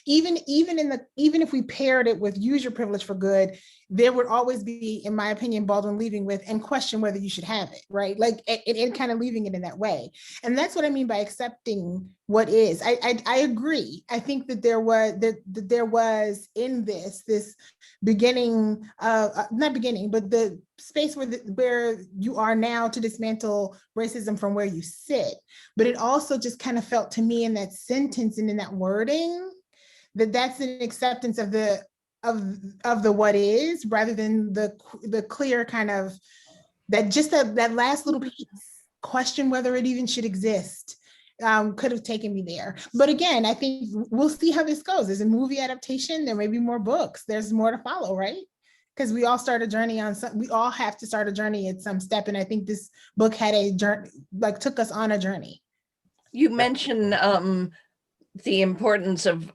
Even if we paired it with use your privilege for good, there would always be, in my opinion, Baldwin leaving with and question whether you should have it, right? Like it kind of leaving it in that way. And that's what I mean by accepting what is. I agree. I think that there was in this beginning, not beginning, but the space where you are now to dismantle racism from where you sit. But it also just kind of felt to me in that sentence and in that wording that that's an acceptance of the what is, rather than the clear kind of that last little piece, question whether it even should exist, could have taken me there. But again, I think we'll see how this goes. There's a movie adaptation, there may be more books, there's more to follow, right? Because we all start a journey we all have to start a journey at some step. And I think this book had a journey, like took us on a journey. You mentioned the importance of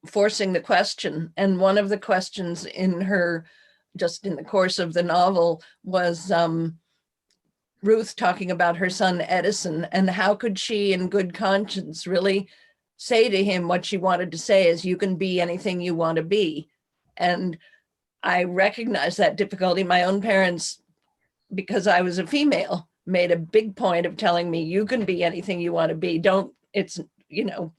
forcing the question. And one of the questions in the course of the novel was Ruth talking about her son, Edison, and how could she in good conscience really say to him what she wanted to say is, you can be anything you want to be. And I recognize that difficulty. My own parents, because I was a female, made a big point of telling me, you can be anything you want to be. It's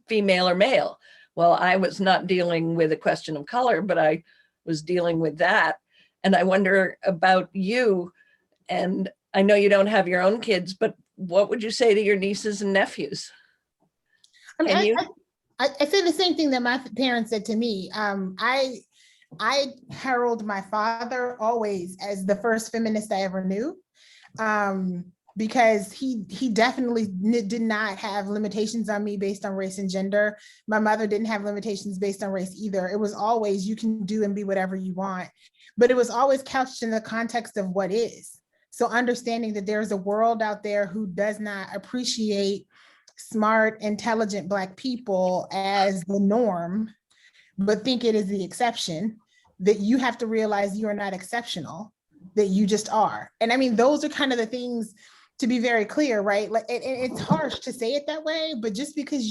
female or male. Well, I was not dealing with a question of color, but I was dealing with that. And I wonder about you, and I know you don't have your own kids, but what would you say to your nieces and nephews? I mean, I say the same thing that my parents said to me. I herald my father always as the first feminist I ever knew. Because he definitely did not have limitations on me based on race and gender. My mother didn't have limitations based on race either. It was always, you can do and be whatever you want. But it was always couched in the context of what is. So understanding that there's a world out there who does not appreciate smart, intelligent Black people as the norm, but think it is the exception, that you have to realize you are not exceptional, that you just are. And I mean, those are kind of the things, to be very clear, right? Like, it's harsh to say it that way, but just because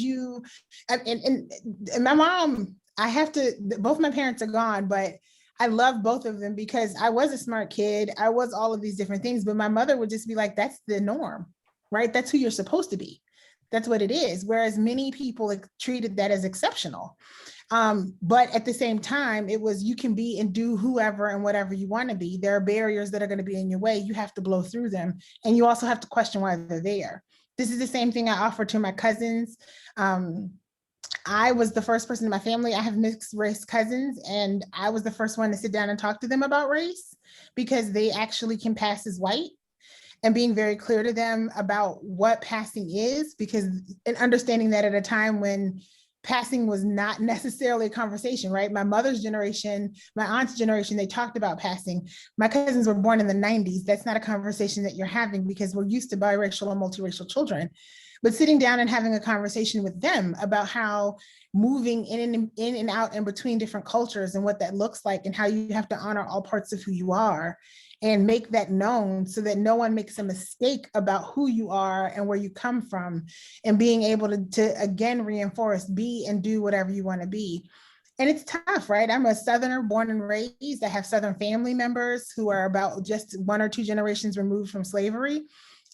and my mom, I have to, both my parents are gone, but I love both of them because I was a smart kid. I was all of these different things, but my mother would just be like, that's the norm, right? That's who you're supposed to be. That's what it is. Whereas many people treated that as exceptional. But at the same time, it was, you can be and do whoever and whatever you want to be. There are barriers that are going to be in your way. You have to blow through them. And you also have to question why they're there. This is the same thing I offer to my cousins. I was the first person in my family. I have mixed race cousins, and I was the first one to sit down and talk to them about race because they actually can pass as white, and being very clear to them about what passing is, because and understanding that at a time when passing was not necessarily a conversation, right? My mother's generation, my aunt's generation, they talked about passing. My cousins were born in the 90s. That's not a conversation that you're having because we're used to biracial and multiracial children. But sitting down and having a conversation with them about how moving in and out and between different cultures and what that looks like, and how you have to honor all parts of who you are and make that known so that no one makes a mistake about who you are and where you come from, and being able to again reinforce, be and do whatever you want to be. And it's tough, right? I'm a Southerner born and raised. I have Southern family members who are about just 1 or 2 generations removed from slavery.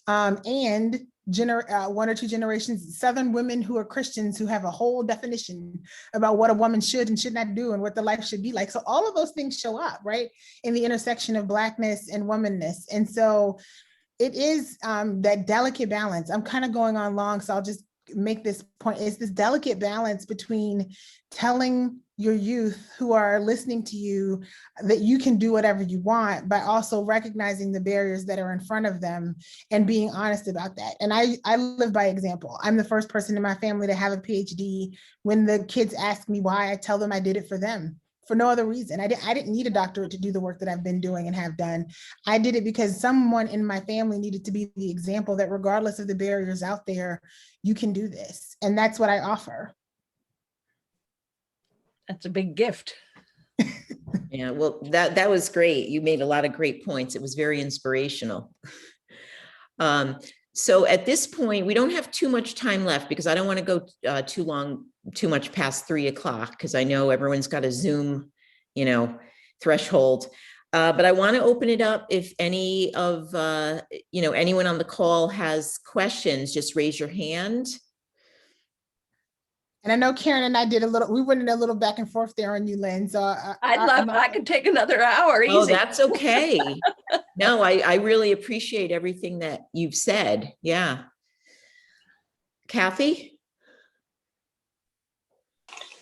And one or two generations, Southern women who are Christians who have a whole definition about what a woman should and should not do and what the life should be like. So all of those things show up, right, in the intersection of Blackness and womanness. And so it is that delicate balance. I'm kind of going on long, so I'll just make this point. It's this delicate balance between telling your youth who are listening to you that you can do whatever you want, but also recognizing the barriers that are in front of them and being honest about that. And I live by example. I'm the first person in my family to have a PhD. When the kids ask me why, I tell them I did it for them, for no other reason. I didn't need a doctorate to do the work that I've been doing and have done. I did it because someone in my family needed to be the example that regardless of the barriers out there, you can do this. And that's what I offer. That's a big gift. Yeah, well, that was great. You made a lot of great points. It was very inspirational. So at this point, we don't have too much time left because I don't want to go too much past 3 o'clock, because I know everyone's got a Zoom, threshold. But I want to open it up. If any of, anyone on the call has questions, just raise your hand. And I know Karen and I we went in a little back and forth there on you, Lynn. So I could take another hour. Easy. Oh, that's okay. No, I really appreciate everything that you've said. Yeah. Kathy?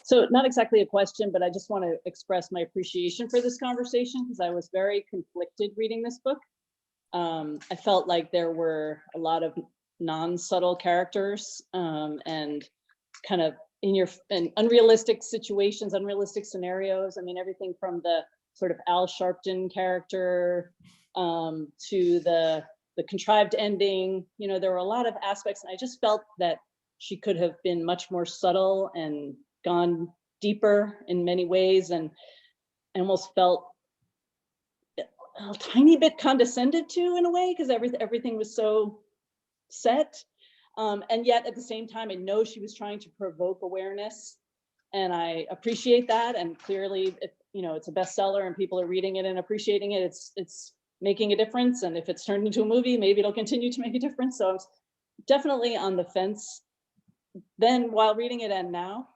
So not exactly a question, but I just want to express my appreciation for this conversation because I was very conflicted reading this book. I felt like there were a lot of non-subtle characters and kind of in unrealistic situations, unrealistic scenarios. I mean, everything from the sort of Al Sharpton character to the contrived ending. There were a lot of aspects, and I just felt that she could have been much more subtle and gone deeper in many ways, and I almost felt a tiny bit condescended to in a way because everything was so set. And yet at the same time, I know she was trying to provoke awareness, and I appreciate that. And clearly, it's a bestseller and people are reading it and appreciating it. It's making a difference. And if it's turned into a movie, maybe it'll continue to make a difference. So I'm definitely on the fence then while reading it and now.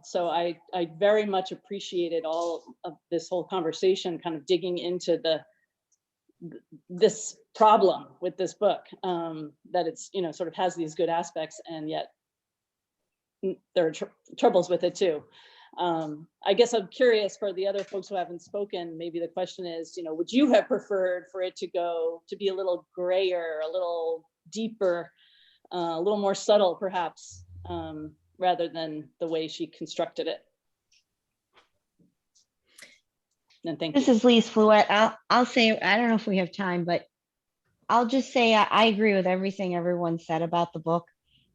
So I very much appreciated all of this whole conversation, kind of digging into this problem with this book, that it's, sort of has these good aspects, and yet there are troubles with it too. I guess I'm curious for the other folks who haven't spoken, maybe the question is, would you have preferred for it to be a little grayer, a little deeper, a little more subtle perhaps, rather than the way she constructed it? And thank you. This is Lise Fluette. I'll say, I don't know if we have time, but I'll just say I agree with everything everyone said about the book.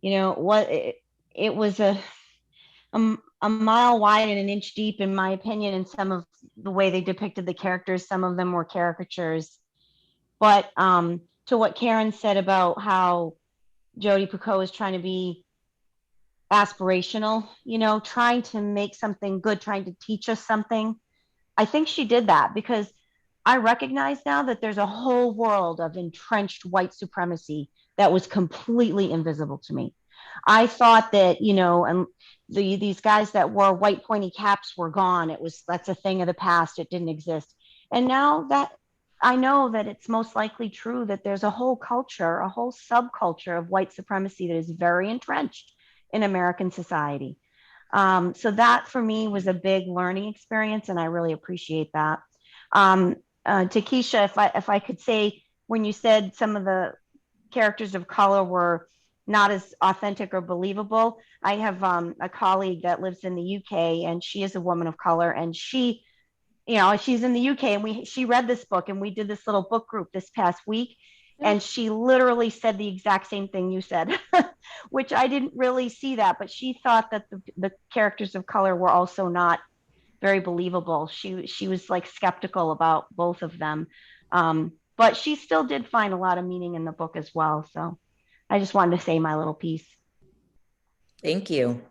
It was a mile wide and an inch deep, in my opinion, in some of the way they depicted the characters. Some of them were caricatures. But to what Karen said about how Jodi Picoult is trying to be aspirational, trying to make something good, trying to teach us something. I think she did that because I recognize now that there's a whole world of entrenched white supremacy that was completely invisible to me. I thought that, and these guys that wore white pointy caps were gone. That's a thing of the past. It didn't exist. And now that I know that it's most likely true that there's a whole culture, a whole subculture of white supremacy that is very entrenched in American society. So that for me was a big learning experience, and I really appreciate that. Um, to Keisha, if I could say, when you said some of the characters of color were not as authentic or believable, I have a colleague that lives in the UK, and she is a woman of color, and she's in the UK, and she read this book, and we did this little book group this past week, and she literally said the exact same thing you said, which I didn't really see that, but she thought that the characters of color were also not very believable. She was like skeptical about both of them, but she still did find a lot of meaning in the book as well. So I just wanted to say my little piece. Thank you.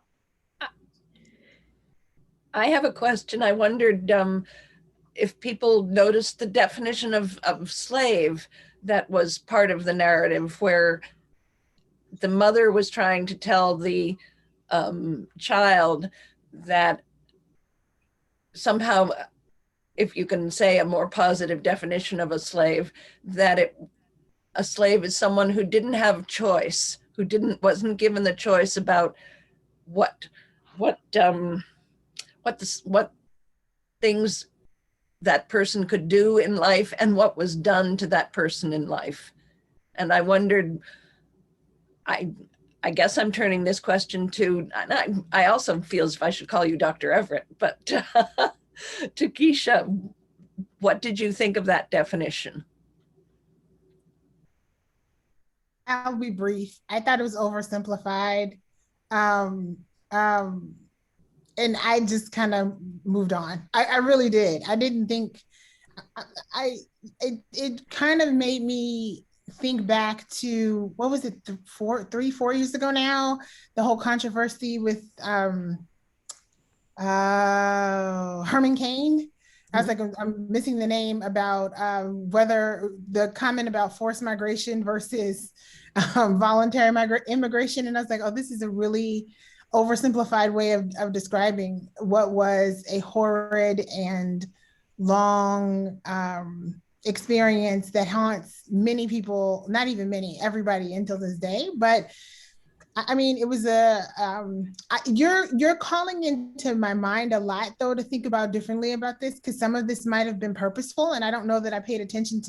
I have a question. I wondered if people noticed the definition of slave that was part of the narrative, where the mother was trying to tell the child that somehow, if you can say a more positive definition of a slave, that a slave is someone who didn't have choice, who wasn't given the choice about what things that person could do in life and what was done to that person in life. And I wondered, I guess I'm turning this question to, I also feel as if I should call you Dr. Everett, but to Keisha, what did you think of that definition? I'll be brief. I thought it was oversimplified. Um, um, and I just kind of moved on. I really did. I didn't think it kind of made me think back to, what was it, 4 years ago now, the whole controversy with Herman Cain. I was like, I'm missing the name, about whether the comment about forced migration versus voluntary immigration. And I was like, oh, this is a really oversimplified way of describing what was a horrid and long experience that haunts many people, not even many, everybody until this day. But I mean, it was you're calling into my mind a lot, though, to think about differently about this, because some of this might have been purposeful, and I don't know that I paid attention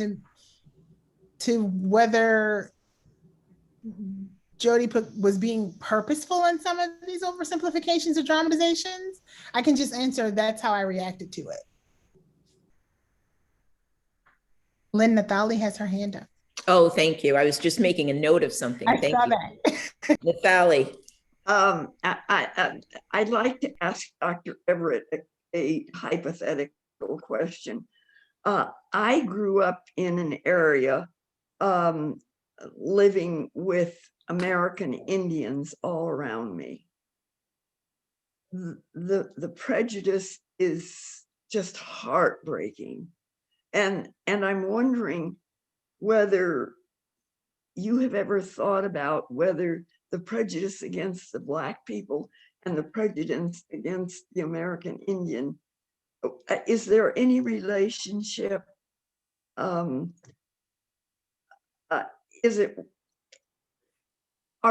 to whether Jodi was being purposeful in some of these oversimplifications or dramatizations. I can just answer that's how I reacted to it. Lynn Nathalie has her hand up. Oh, thank you. I was just making a note of something. I Thank saw you. that. Nathalie. I'd like to ask Dr. Everett a hypothetical question. I grew up in an area living with American Indians all around me. The prejudice is just heartbreaking. And I'm wondering whether you have ever thought about whether the prejudice against the Black people and the prejudice against the American Indian, is there any relationship? Are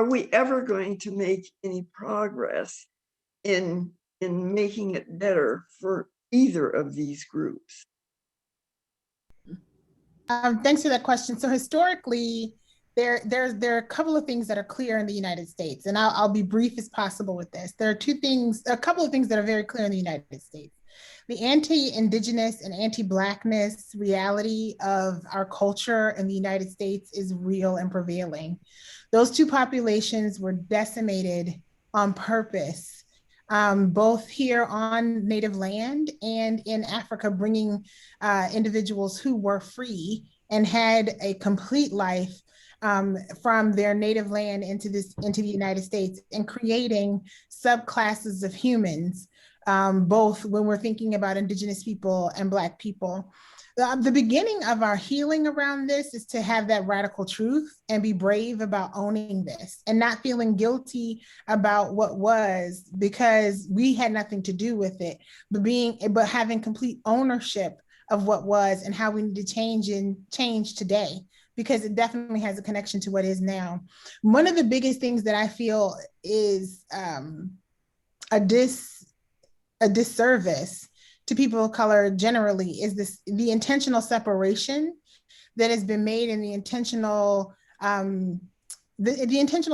we ever going to make any progress in making it better for either of these groups? Thanks for that question. So historically, there are a couple of things that are clear in the United States, and I'll be brief as possible with this. There are a couple of things that are very clear in the United States. The anti-Indigenous and anti-Blackness reality of our culture in the United States is real and prevailing. Those two populations were decimated on purpose, both here on native land and in Africa, bringing individuals who were free and had a complete life from their native land into the United States, and creating subclasses of humans, both when we're thinking about Indigenous people and Black people. The beginning of our healing around this is to have that radical truth and be brave about owning this and not feeling guilty about what was, because we had nothing to do with it, but having complete ownership of what was and how we need to change today, because it definitely has a connection to what is now. One of the biggest things that I feel is a disservice to people of color generally is the intentional separation that has been made, and the intentional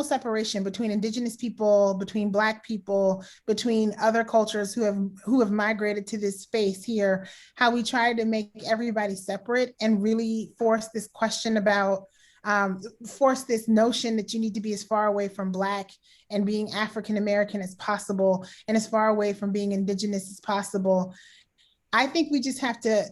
separation between Indigenous people, between Black people, between other cultures who have migrated to this space here, how we try to make everybody separate and really force this question about force this notion that you need to be as far away from Black and being African American as possible, and as far away from being Indigenous as possible. I think we just have to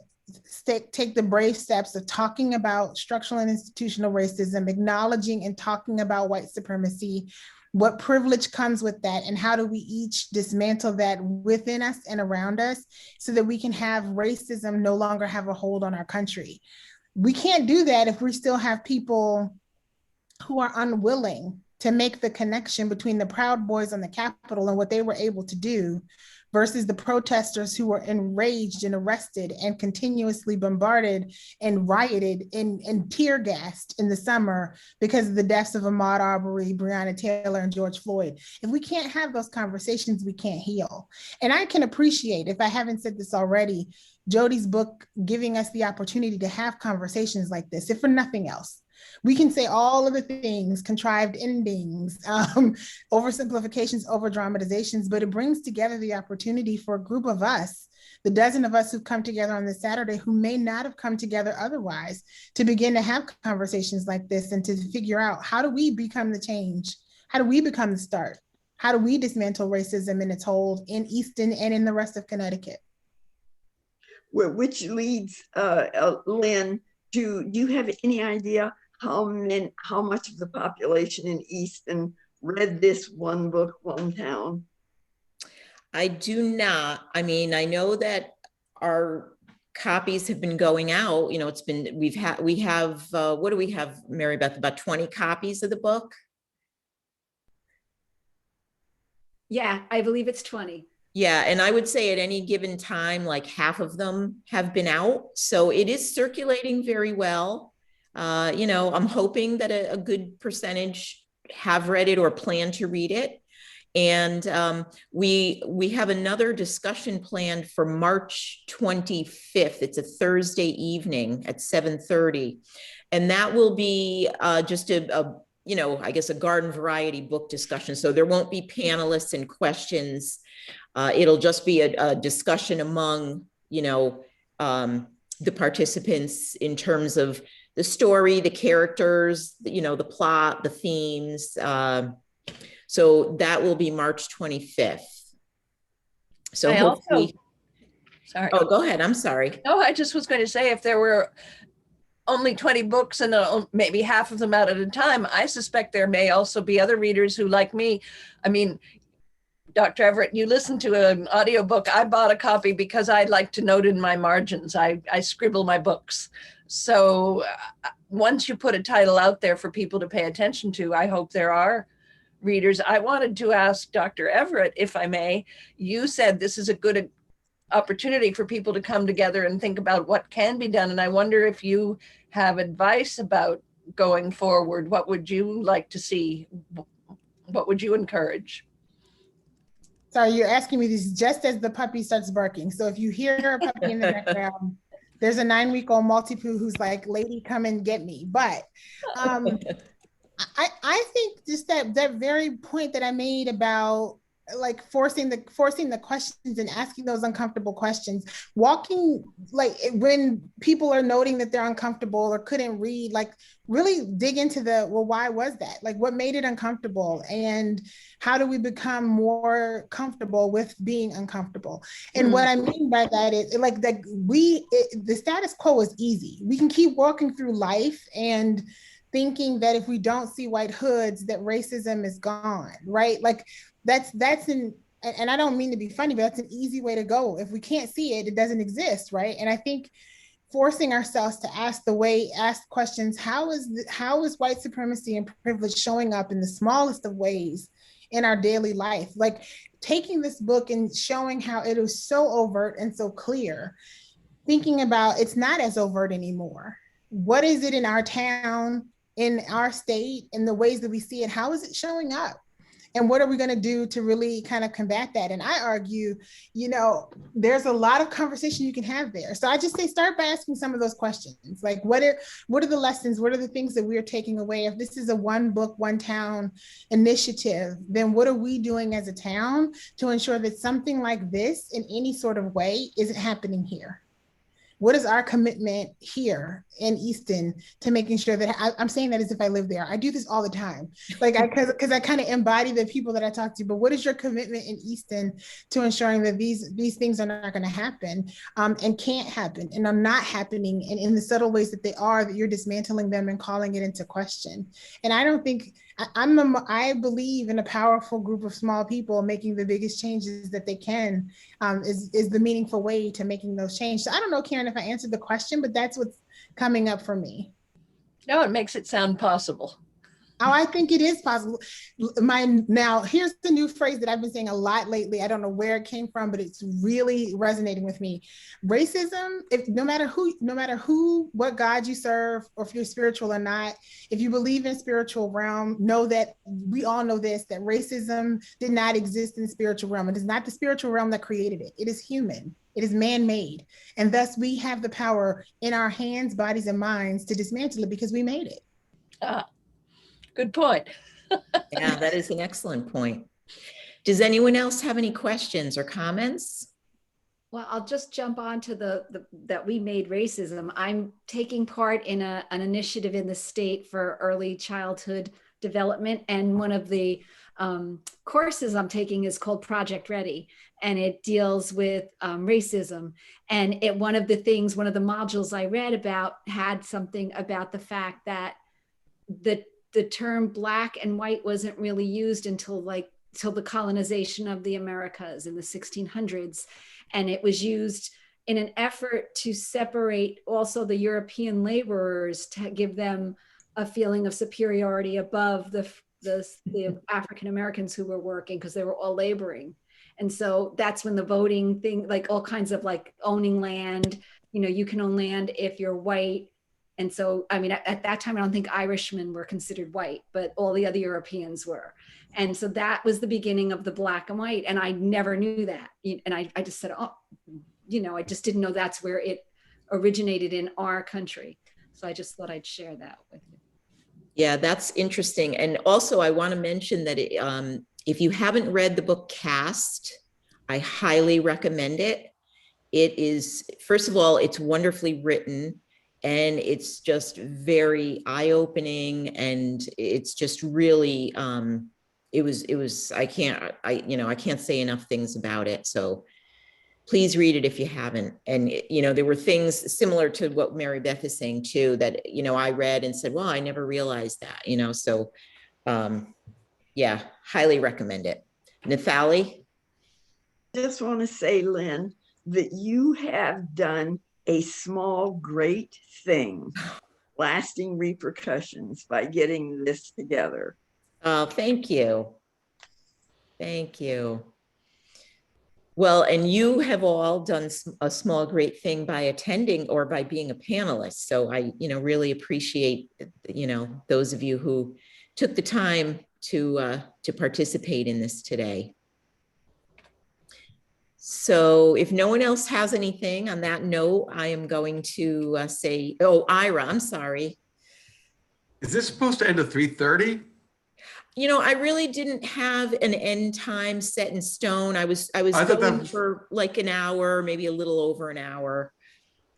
take the brave steps of talking about structural and institutional racism, acknowledging and talking about white supremacy, what privilege comes with that, and how do we each dismantle that within us and around us so that we can have racism no longer have a hold on our country. We can't do that if we still have people who are unwilling to make the connection between the Proud Boys on the Capitol and what they were able to do versus the protesters who were enraged and arrested and continuously bombarded and rioted and tear gassed in the summer because of the deaths of Ahmaud Arbery, Breonna Taylor, and George Floyd. If we can't have those conversations, we can't heal. And I can appreciate, if I haven't said this already, Jodi's book giving us the opportunity to have conversations like this, if for nothing else. We can say all of the things, contrived endings, oversimplifications, over dramatizations, but it brings together the opportunity for a group of us, the dozen of us who've come together on this Saturday who may not have come together otherwise, to begin to have conversations like this and to figure out, how do we become the change? How do we become the start? How do we dismantle racism in its hold in Easton and in the rest of Connecticut? Which leads, Lynn, do you have any idea how much of the population in Easton read this one book, One Town? I do not. I mean, I know that our copies have been going out. You know, we have, what do we have, Mary Beth, about 20 copies of the book? Yeah, I believe it's 20. Yeah, and I would say at any given time, like half of them have been out. So it is circulating very well. You know, I'm hoping that a good percentage have read it or plan to read it. And we have another discussion planned for March 25th. It's a Thursday evening at 7:30. And that will be just you know, I guess a garden variety book discussion. So there won't be panelists and questions. It'll just be a discussion among, you know, the participants in terms of the story, the characters, you know, the plot, the themes. So that will be March 25th. So I hopefully, also, sorry. Oh, go ahead. I'm sorry. No, I just was going to say, if there were only 20 books and maybe half of them out at a time, I suspect there may also be other readers who, like me, I mean, Dr. Everett, you listened to an audiobook. I bought a copy because I like to note in my margins. I scribble my books. So once you put a title out there for people to pay attention to, I hope there are readers. I wanted to ask Dr. Everett, if I may. You said this is a good opportunity for people to come together and think about what can be done. And I wonder if you have advice about going forward. What would you like to see? What would you encourage? Sorry, you're asking me this just as the puppy starts barking. So if you hear a puppy in the background, there's a 9-week-old Maltipoo who's like, lady, come and get me. But I think just that very point that I made about like forcing the questions and asking those uncomfortable questions, walking, like when people are noting that they're uncomfortable or couldn't read, like really dig into well, why was that? Like what made it uncomfortable, and how do we become more comfortable with being uncomfortable? And what I mean by that is like that the status quo is easy. We can keep walking through life and thinking that if we don't see white hoods, that racism is gone, right? Like that's an, and I don't mean to be funny, but that's an easy way to go. If we can't see it, it doesn't exist, right? And I think forcing ourselves to ask questions, how is white supremacy and privilege showing up in the smallest of ways in our daily life? Like taking this book and showing how it was so overt and so clear, thinking about it's not as overt anymore. What is it in our town, in our state, in the ways that we see it? How is it showing up? And what are we going to do to really kind of combat that? And I argue, there's a lot of conversation you can have there. So I just say, start by asking some of those questions. Like, what are the lessons? What are the things that we're taking away? If this is a one book, one town initiative, then what are we doing as a town to ensure that something like this in any sort of way isn't happening here? What is our commitment here in Easton to making sure that I'm saying that as if I live there. I do this all the time, like because I kind of embody the people that I talk to. But what is your commitment in Easton to ensuring that these things are not going to happen and can't happen and are not happening, and in the subtle ways that they are, that you're dismantling them and calling it into question? And I don't think I believe in a powerful group of small people making the biggest changes that they can, is the meaningful way to making those changes. So I don't know, Karen, if I answered the question, but that's what's coming up for me. No, it makes it sound possible. Oh, I think it is possible. Now, here's the new phrase that I've been saying a lot lately. I don't know where it came from, but it's really resonating with me. Racism, no matter who, what God you serve, or if you're spiritual or not, if you believe in spiritual realm, know that we all know this, that racism did not exist in the spiritual realm. It is not the spiritual realm that created it. It is human. It is man-made. And thus we have the power in our hands, bodies, and minds to dismantle it because we made it. Good point. Yeah, that is an excellent point. Does anyone else have any questions or comments? Well, I'll just jump on to the that we made racism. I'm taking part in an initiative in the state for early childhood development. And one of the courses I'm taking is called Project Ready, and it deals with racism. And one of the modules I read about had something about the fact that the term Black and white wasn't really used until the colonization of the Americas in the 1600s. And it was used in an effort to separate also the European laborers, to give them a feeling of superiority above the African Americans who were working, because they were all laboring. And so that's when the voting thing, like all kinds of like owning land, you can own land if you're white. And so, I mean, at that time, I don't think Irishmen were considered white, but all the other Europeans were. And so that was the beginning of the Black and white. And I never knew that. And I just said, I just didn't know that's where it originated in our country. So I just thought I'd share that with you. Yeah, that's interesting. And also I want to mention that if you haven't read the book Caste, I highly recommend it. It is, first of all, it's wonderfully written. And it's just very eye-opening, and it's just really, I can't say enough things about it. So please read it if you haven't. And, there were things similar to what Mary Beth is saying too, that, I read and said, well, I never realized that, so yeah, highly recommend it. Nathali? Just want to say, Lynn, that you have done a small, great thing, lasting repercussions by getting this together. Oh, thank you. Thank you. Well, and you have all done a small, great thing by attending or by being a panelist. So I, really appreciate, those of you who took the time to participate in this today. So if no one else has anything on that note, I am going to say, Ira, I'm sorry. Is this supposed to end at 3:30? I really didn't have an end time set in stone. I was going for like an hour, maybe a little over an hour.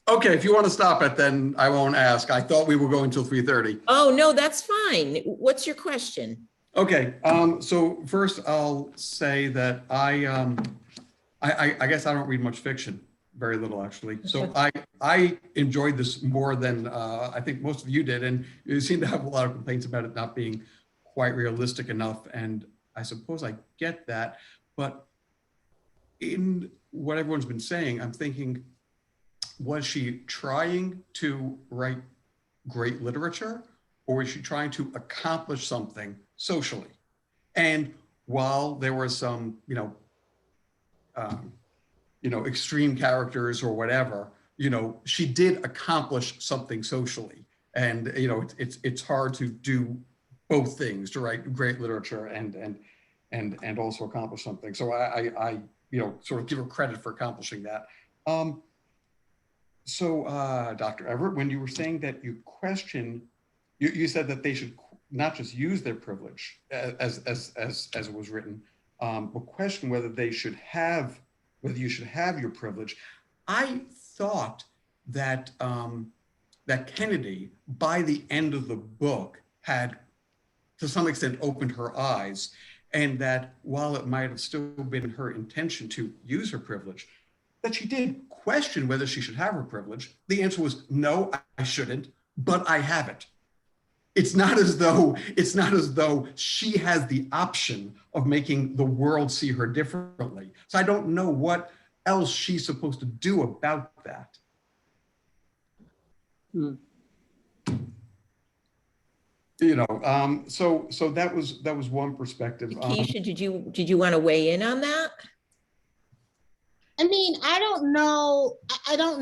Okay, if you want to stop it, then I won't ask. I thought we were going till 3:30. Oh, no, that's fine. What's your question? Okay, so first I'll say that I guess I don't read much fiction. very little actually. So I enjoyed this more than I think most of you did, and you seem to have a lot of complaints about it not being quite realistic enough. And I suppose I get that, but in what everyone's been saying, I'm thinking, was she trying to write great literature, or was she trying to accomplish something socially? And while there were some, extreme characters or whatever, she did accomplish something socially. And it's hard to do both things, to write great literature and also accomplish something. So I sort of give her credit for accomplishing that. So Dr. Everett, when you were saying that you you said that they should not just use their privilege as it was written, but question whether you should have your privilege. I thought that that Kennedy, by the end of the book, had to some extent opened her eyes, and that while it might have still been her intention to use her privilege, that she did question whether she should have her privilege. The answer was no, I shouldn't, but I have it. It's not as though she has the option of making the world see her differently. So I don't know what else she's supposed to do about that. So that was one perspective. Keisha, did you want to weigh in on that? I mean, I don't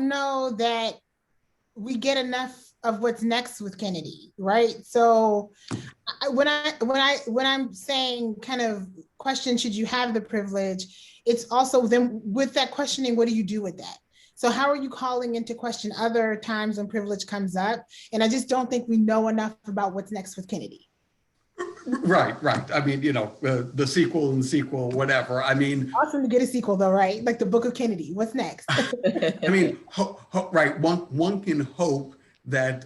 know that we get enough of what's next with Kennedy, right? So when I'm saying kind of question, should you have the privilege? It's also then with that questioning, what do you do with that? So how are you calling into question other times when privilege comes up? And I just don't think we know enough about what's next with Kennedy. Right. I mean, the sequel and the sequel, whatever. I mean, awesome to get a sequel though, right? Like the Book of Kennedy. What's next? I mean, right. One can hope that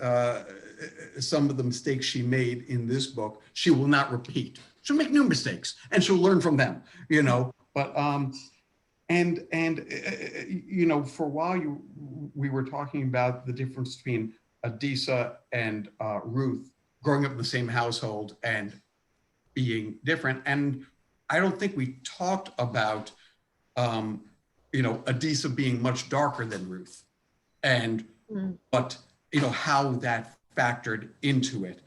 some of the mistakes she made in this book, she will not repeat. She'll make new mistakes and she'll learn from them. But for a while we were talking about the difference between Adisa and Ruth growing up in the same household and being different. And I don't think we talked about, Adisa being much darker than Ruth, and but how that factored into it.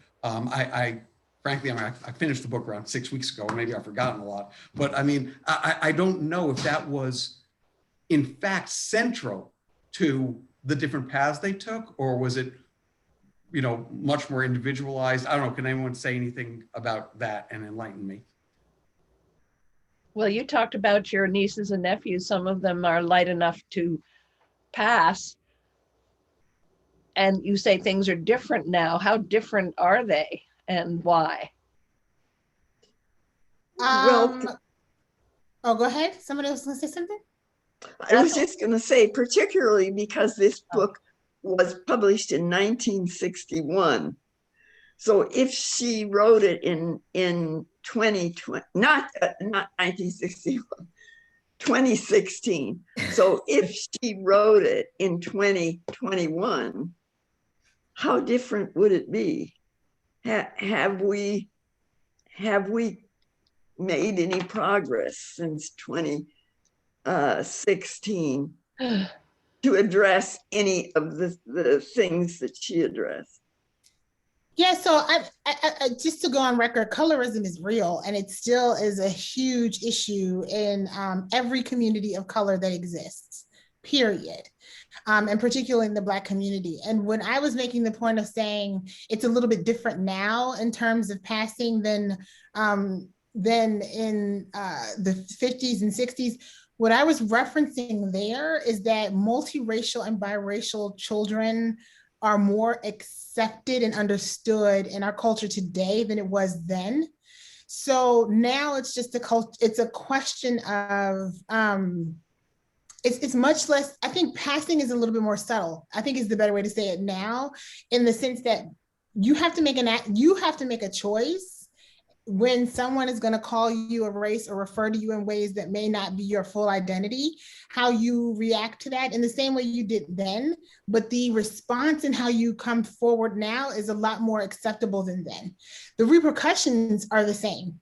Frankly, I finished the book around 6 weeks ago. Maybe I've forgotten a lot, but I mean, I don't know if that was in fact central to the different paths they took, or was it much more individualized? I don't know. Can anyone say anything about that and enlighten me? Well, you talked about your nieces and nephews. Some of them are light enough to pass. And you say things are different now. How different are they and why? Oh, go ahead. Somebody else want to say something? I was just going to say, particularly because this book was published in 1961. So if she wrote it in 2020, not 1961, 2016. So if she wrote it in 2021, how different would it be? Have we made any progress since 2016 to address any of the things that she addressed? Yeah, so I just to go on record, colorism is real, and it still is a huge issue in every community of color that exists, period. And particularly in the Black community. And when I was making the point of saying it's a little bit different now in terms of passing than in the 50s and 60s, what I was referencing there is that multiracial and biracial children are more accepted and understood in our culture today than it was then. So now it's just it's a question of, it's much less, I think passing is a little bit more subtle, I think is the better way to say it now, in the sense that you have to make a choice when someone is going to call you a race or refer to you in ways that may not be your full identity, how you react to that in the same way you did then, but the response and how you come forward now is a lot more acceptable than then. The repercussions are the same.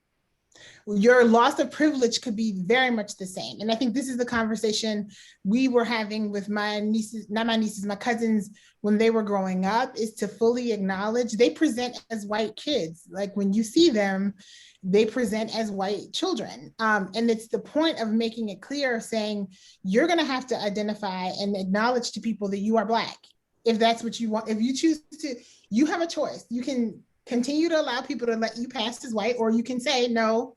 Your loss of privilege could be very much the same. And I think this is the conversation we were having with my nieces, not my nieces, my cousins, when they were growing up, is to fully acknowledge they present as white kids. Like when you see them, they present as white children. And it's the point of making it clear, saying, you're gonna have to identify and acknowledge to people that you are Black. If that's what you want, if you choose to, you have a choice. You can continue to allow people to let you pass as white, or you can say, no,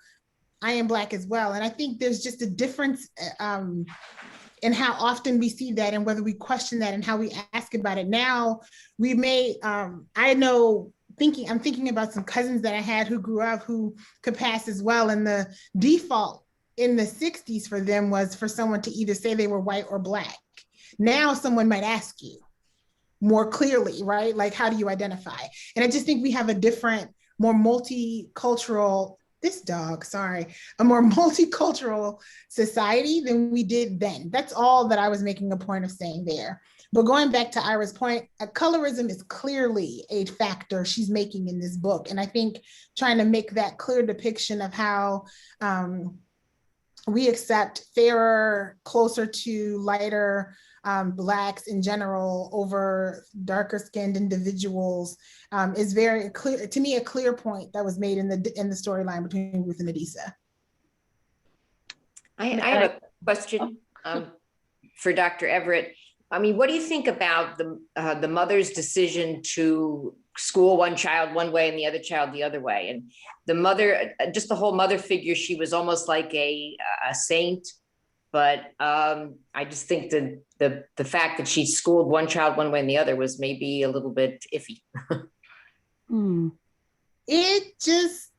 I am Black as well. And I think there's just a difference in how often we see that and whether we question that and how we ask about it. Now, we may, I know, I'm thinking about some cousins that I had who grew up who could pass as well. And the default in the 60s for them was for someone to either say they were white or Black. Now someone might ask you more clearly, right? Like, how do you identify? And I just think we have a different, more multicultural, a more multicultural society than we did then. That's all that I was making a point of saying there. But going back to Ira's point, colorism is clearly a factor she's making in this book. And I think trying to make that clear depiction of how we accept fairer, closer to lighter Blacks in general over darker skinned individuals is very clear, to me, a clear point that was made in the storyline between Ruth and Adisa. I have a question for Dr. Everett. I mean, what do you think about the mother's decision to school one child one way and the other child the other way? And the mother, just the whole mother figure, she was almost like a saint. But I just think that the fact that she schooled one child one way and the other was maybe a little bit iffy. It just,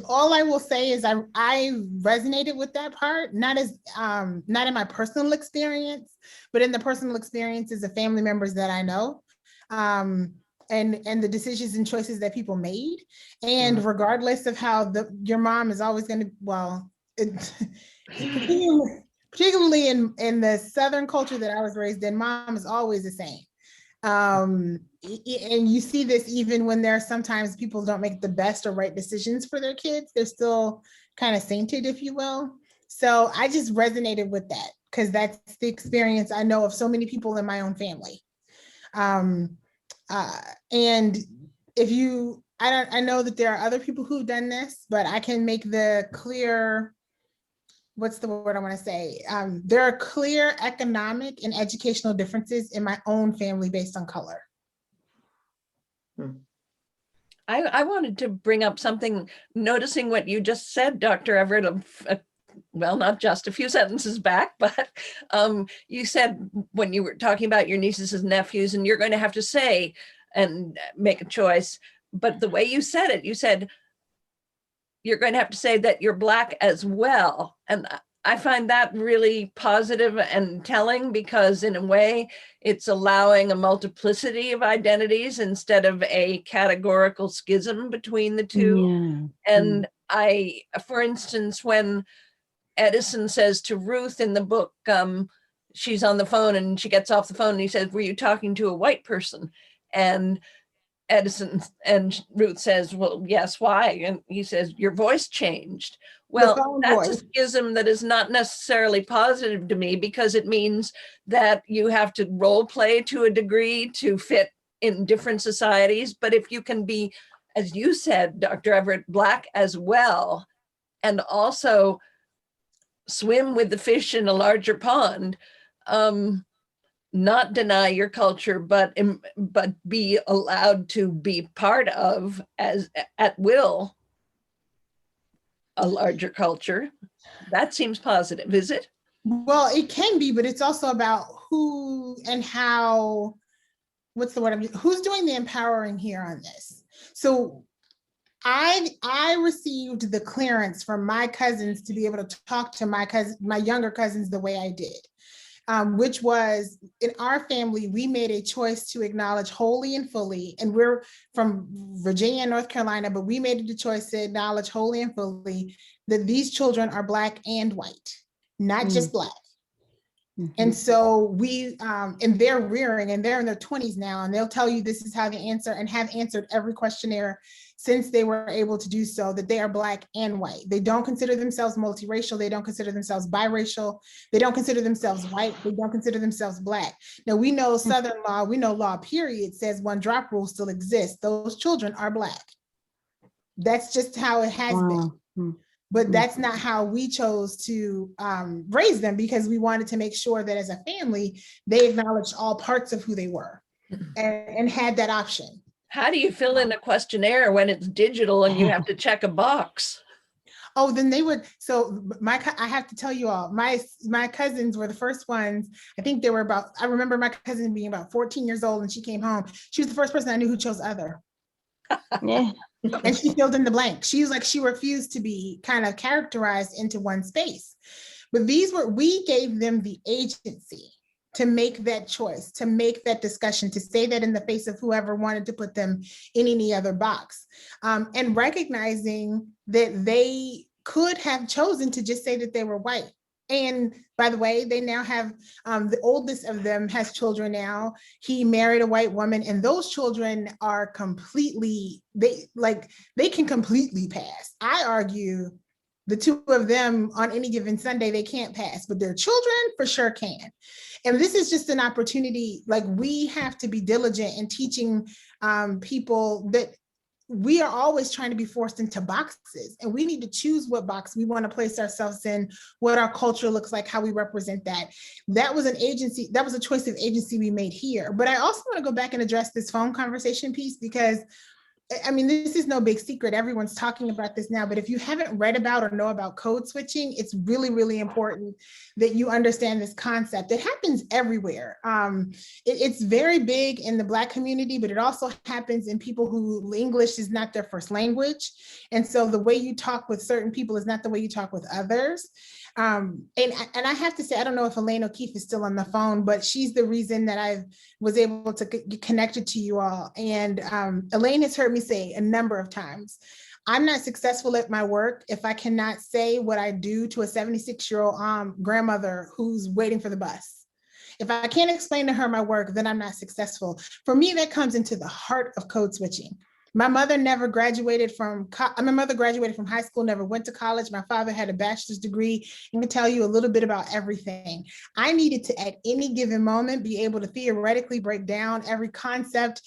all I will say is I resonated with that part, not in my personal experience, but in the personal experiences of family members that I know, and the decisions and choices that people made. And regardless of how your mom is always going to, particularly in the Southern culture that I was raised in, mom is always the same. And you see this even when there are sometimes people don't make the best or right decisions for their kids. They're still kind of sainted, if you will. So I just resonated with that because that's the experience I know of so many people in my own family. And I know that there are other people who've done this, but I can make the clear, what's the word I want to say? There are clear economic and educational differences in my own family based on color. I wanted to bring up something, noticing what you just said, Dr. Everett, well, not just a few sentences back, but you said when you were talking about your nieces and nephews, and you're going to have to say and make a choice, but the way you said it, you said, you're going to have to say that you're Black as well. And I find that really positive and telling because in a way it's allowing a multiplicity of identities instead of a categorical schism between the two. Yeah. And for instance, when Edison says to Ruth in the book, she's on the phone and she gets off the phone and he says, were you talking to a white person? And Edison and Ruth says, well, yes, why? And he says, your voice changed. Well, that's a schism that is not necessarily positive to me because it means that you have to role play to a degree to fit in different societies. But if you can be, as you said, Dr. Everett, Black as well, and also swim with the fish in a larger pond, not deny your culture, but be allowed to be part of, as at will, a larger culture. That seems positive, is it? Well, it can be, but it's also about who and how, what's the word? Who's doing the empowering here on this? So I received the clearance from my cousins to be able to talk to my younger cousins the way I did. which was in our family, we made a choice to acknowledge wholly and fully, and we're from Virginia and North Carolina, but we made the choice to acknowledge wholly and fully that these children are Black and white, not just Black. And so we, and they're rearing and they're in their 20s now, and they'll tell you this is how they answer and have answered every questionnaire since they were able to do so, that they are Black and white. They don't consider themselves multiracial. They don't consider themselves biracial. They don't consider themselves white. They don't consider themselves Black. Now we know Southern law, we know law period says one drop rule still exists. Those children are Black. That's just how it has been. But that's not how we chose to raise them, because we wanted to make sure that as a family, they acknowledged all parts of who they were and had that option. How do you fill in a questionnaire when it's digital and you have to check a box? Oh, then they would. So I have to tell you all, my cousins were the first ones. I think they were about, I remember my cousin being about 14 years old and she came home. She was the first person I knew who chose other. Yeah. And she filled in the blank. She was like, she refused to be kind of characterized into one space. But we gave them the agency to make that choice, to make that discussion, to say that in the face of whoever wanted to put them in any other box. And recognizing that they could have chosen to just say that they were white. And by the way, they now have, the oldest of them has children now. He married a white woman, and those children are completely, they can completely pass. I argue the two of them on any given Sunday, they can't pass, but their children for sure can. And this is just an opportunity, like we have to be diligent in teaching people that we are always trying to be forced into boxes, and we need to choose what box we want to place ourselves in, what our culture looks like, how we represent that. That was an agency, that was a choice of agency we made here. But I also want to go back and address this phone conversation piece, because I mean, this is no big secret. Everyone's talking about this now, but if you haven't read about or know about code switching, it's really, really important that you understand this concept. It happens everywhere. It's very big in the Black community, but it also happens in people who English is not their first language. And so the way you talk with certain people is not the way you talk with others. And I have to say, I don't know if Elaine O'Keefe is still on the phone, but she's the reason that I was able to get connected to you all. And Elaine has heard me say a number of times, I'm not successful at my work if I cannot say what I do to a 76-year-old grandmother who's waiting for the bus. If I can't explain to her my work, then I'm not successful. For me, that comes into the heart of code switching. My mother never graduated from, my mother graduated from high school, never went to college. My father had a bachelor's degree and can tell you a little bit about everything. I needed to, at any given moment, be able to theoretically break down every concept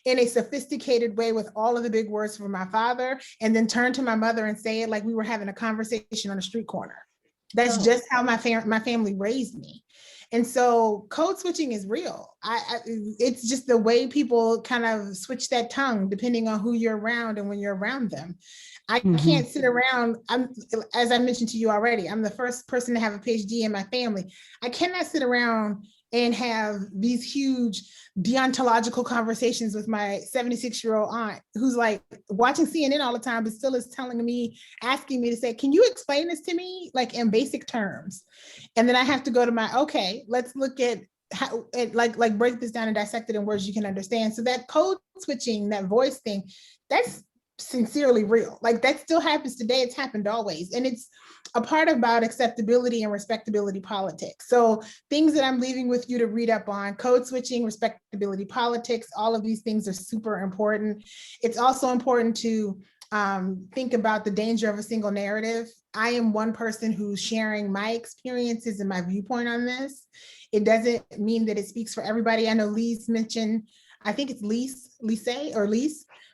in a sophisticated way with all of the big words from my father, and then turn to my mother and say it like we were having a conversation on a street corner. That's just how my family raised me. And so code switching is real. It's just the way people kind of switch that tongue depending on who you're around and when you're around them. I can't sit around, as I mentioned to you already, I'm the first person to have a PhD in my family. I cannot sit around and have these huge deontological conversations with my 76-year-old aunt who's like watching CNN all the time, but still is telling me, asking me to say, can you explain this to me like in basic terms? And then I have to go to my, okay, let's look at how, like break this down and dissect it in words you can understand. So that code switching, that voice thing, that's sincerely real. Like that still happens today. It's happened always. And it's a part about acceptability and respectability politics. So things that I'm leaving with you to read up on: code switching, respectability politics, all of these things are super important. It's also important to think about the danger of a single narrative. I am one person who's sharing my experiences and my viewpoint on this. It doesn't mean that it speaks for everybody. I know Lise mentioned, I think it's Lise.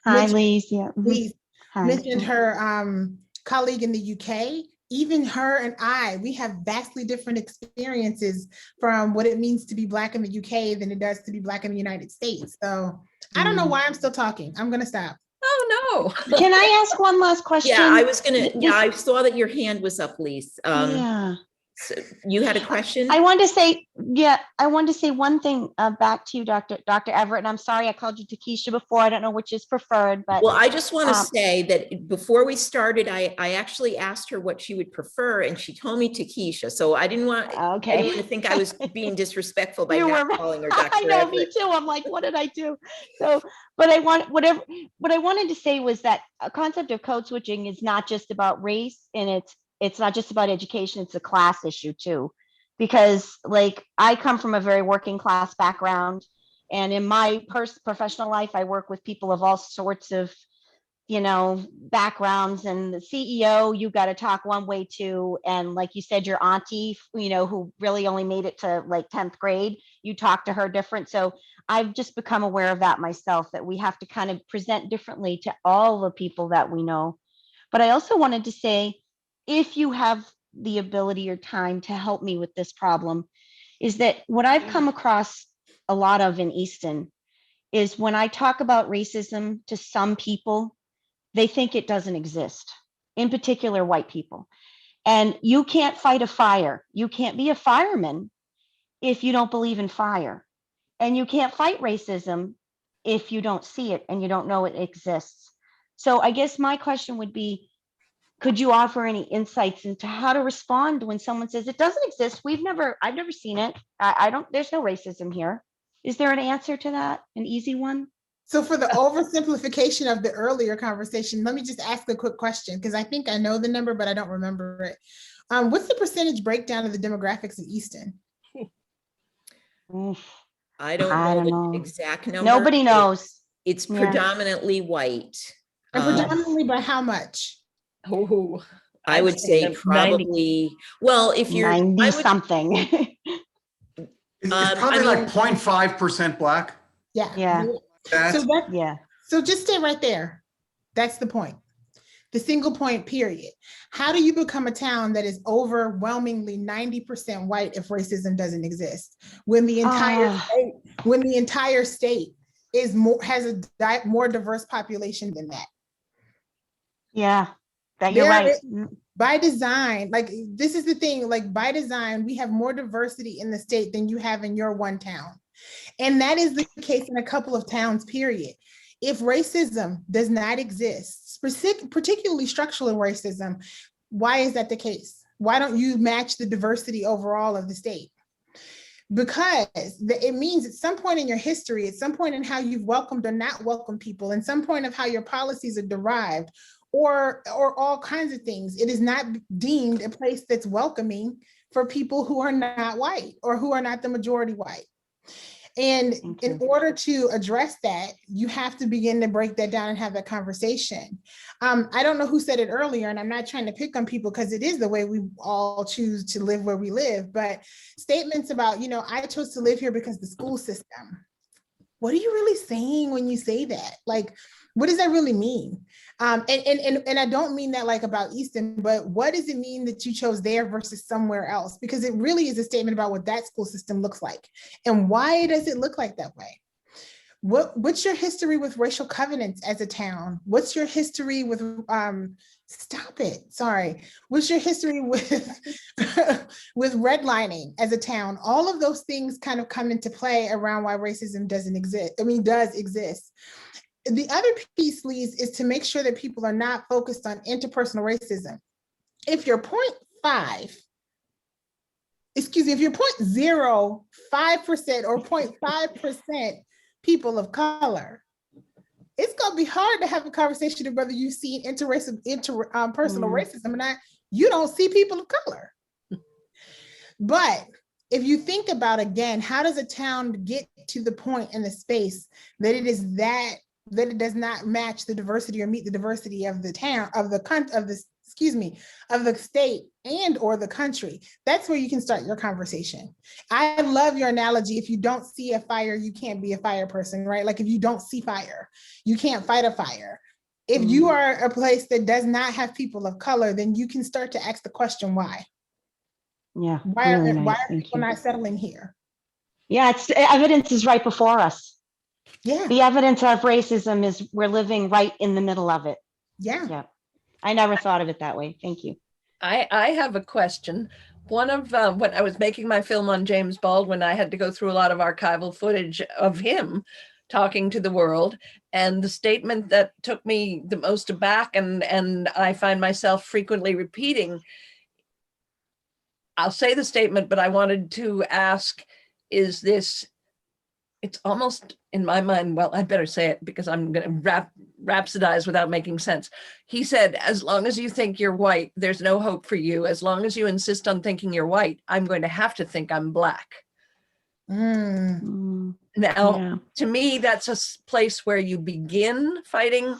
Hi, Lise. Yeah. Lise Hi. mentioned her colleague in the UK. Even her and I, we have vastly different experiences from what it means to be Black in the UK than it does to be Black in the United States. So I don't know why I'm still talking. I'm going to stop. Oh, no. Can I ask one last question? Yeah, I was gonna, I saw that your hand was up, Lise. Yeah. So you had a question? I wanted to say, yeah, I wanted to say one thing back to you, Dr. Everett, and I'm sorry I called you Takesha before. I don't know which is preferred, but Well, I just want to um, say that before we started, I actually asked her what she would prefer, and she told me Takesha. So I didn't want okay. anyone to think I was being disrespectful by You not were, calling her I Dr. know, me Everett. too. I'm like, what did I do? So, but I want whatever. What I wanted to say was that a concept of code switching is not just about race, and it's not just about education. It's a class issue too, because like I come from a very working class background, and in my professional life, I work with people of all sorts of backgrounds, and the CEO, you got to talk one way to, and like you said, your auntie, who really only made it to like 10th grade, you talk to her different. So I've just become aware of that myself, that we have to kind of present differently to all the people that we know. But I also wanted to say, if you have the ability or time to help me with this problem, is that what I've come across a lot of in Easton is when I talk about racism to some people, they think it doesn't exist, in particular, white people. And you can't fight a fire. You can't be a fireman if you don't believe in fire. And you can't fight racism if you don't see it and you don't know it exists. So I guess my question would be, could you offer any insights into how to respond when someone says it doesn't exist? I've never seen it. I don't, there's no racism here. Is there an answer to that? An easy one? So for the oversimplification of the earlier conversation, let me just ask a quick question, because I think I know the number, but I don't remember it. What's the percentage breakdown of the demographics of Easton? I don't I know don't the know. exact number. Nobody knows. It's Yeah. predominantly white. And predominantly by how much? Oh, I would say probably, well, if you're 90 something. It's probably like 0.5% black. Yeah. Yeah. So just stay right there. That's the point. The single point, period. How do you become a town that is overwhelmingly 90% white if racism doesn't exist? When the entire state is has a more diverse population than that. Yeah, you're right. By design, like this is the thing, like by design, we have more diversity in the state than you have in your one town. And that is the case in a couple of towns, period. If racism does not exist, particularly structural racism, why is that the case? Why don't you match the diversity overall of the state? Because it means at some point in your history, at some point in how you've welcomed or not welcomed people, and some point of how your policies are derived, or all kinds of things, it is not deemed a place that's welcoming for people who are not white or who are not the majority white. And in order to address that, you have to begin to break that down and have that conversation. I don't know who said it earlier, and I'm not trying to pick on people because it is the way we all choose to live where we live, but statements about, I chose to live here because the school system. What are you really saying when you say that? Like, what does that really mean? And I don't mean that like about Easton, but what does it mean that you chose there versus somewhere else? Because it really is a statement about what that school system looks like. And why does it look like that way? What's your history with racial covenants as a town? What's your history with, stop it, sorry. What's your history with, with redlining as a town? All of those things kind of come into play around why racism does exist. The other piece, Lise, is to make sure that people are not focused on interpersonal racism. If you're 0.05% or 0.5% people of color, it's going to be hard to have a conversation of whether you've seen interpersonal racism or not. You don't see people of color. But if you think about, again, how does a town get to the point in the space that it does not match the diversity or meet the diversity of the town, of the state and or the country? That's where you can start your conversation. I love your analogy. If you don't see a fire, you can't be a fire person, right? Like if you don't see fire, you can't fight a fire. If you are a place that does not have people of color, then you can start to ask the question, why? Yeah. Why are people not settling here? Yeah, evidence is right before us. Yeah. The evidence of racism is we're living right in the middle of it. Yeah. Yeah. I never thought of it that way. Thank you. I have a question. One of when I was making my film on James Baldwin, I had to go through a lot of archival footage of him talking to the world. And the statement that took me the most aback, and I find myself frequently repeating, I'll say the statement, but I wanted to ask, is this, it's almost in my mind, well, I better say it because I'm going to rhapsodize without making sense. He said, as long as you think you're white, there's no hope for you. As long as you insist on thinking you're white, I'm going to have to think I'm black. Mm. Mm, Now, yeah. to me, that's a place where you begin fighting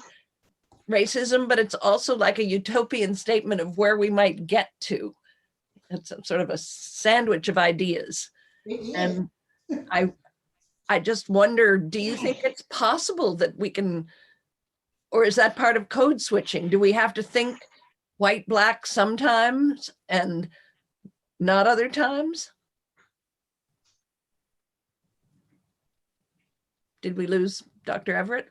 racism, but it's also like a utopian statement of where we might get to. It's sort of a sandwich of ideas. It is. And I just wonder, do you think it's possible that we can, or is that part of code switching? Do we have to think white, black sometimes and not other times? Did we lose Dr. Everett?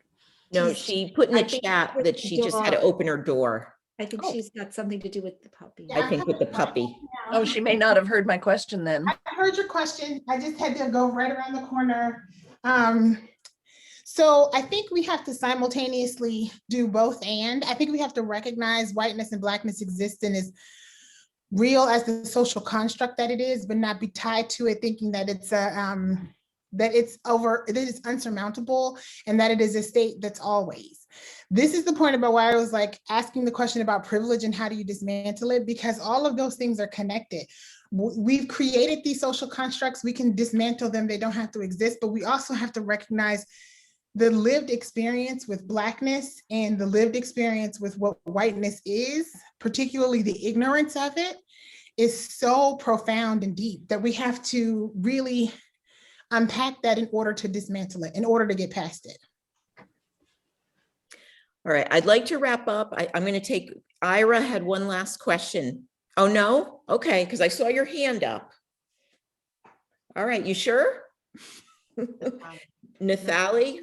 No, She's- she put in the I think chat with that the she just had to dog. open her door, I think she's got something to do with the puppy. I think with the puppy. Oh, she may not have heard my question then. I heard your question. I just had to go right around the corner. So I think we have to simultaneously do both. And I think we have to recognize whiteness and blackness exist and is real as the social construct that it is, but not be tied to it, thinking that it's it is unsurmountable and that it is a state that's always. This is the point about why I was like asking the question about privilege and how do you dismantle it, because all of those things are connected. We've created these social constructs, we can dismantle them, they don't have to exist, but we also have to recognize the lived experience with blackness and the lived experience with what whiteness is, particularly the ignorance of it, is so profound and deep that we have to really unpack that in order to dismantle it, in order to get past it. All right, I'd like to wrap up. I'm going to take, Ira had one last question. Oh, no? Okay, because I saw your hand up. All right, you sure? Nathalie,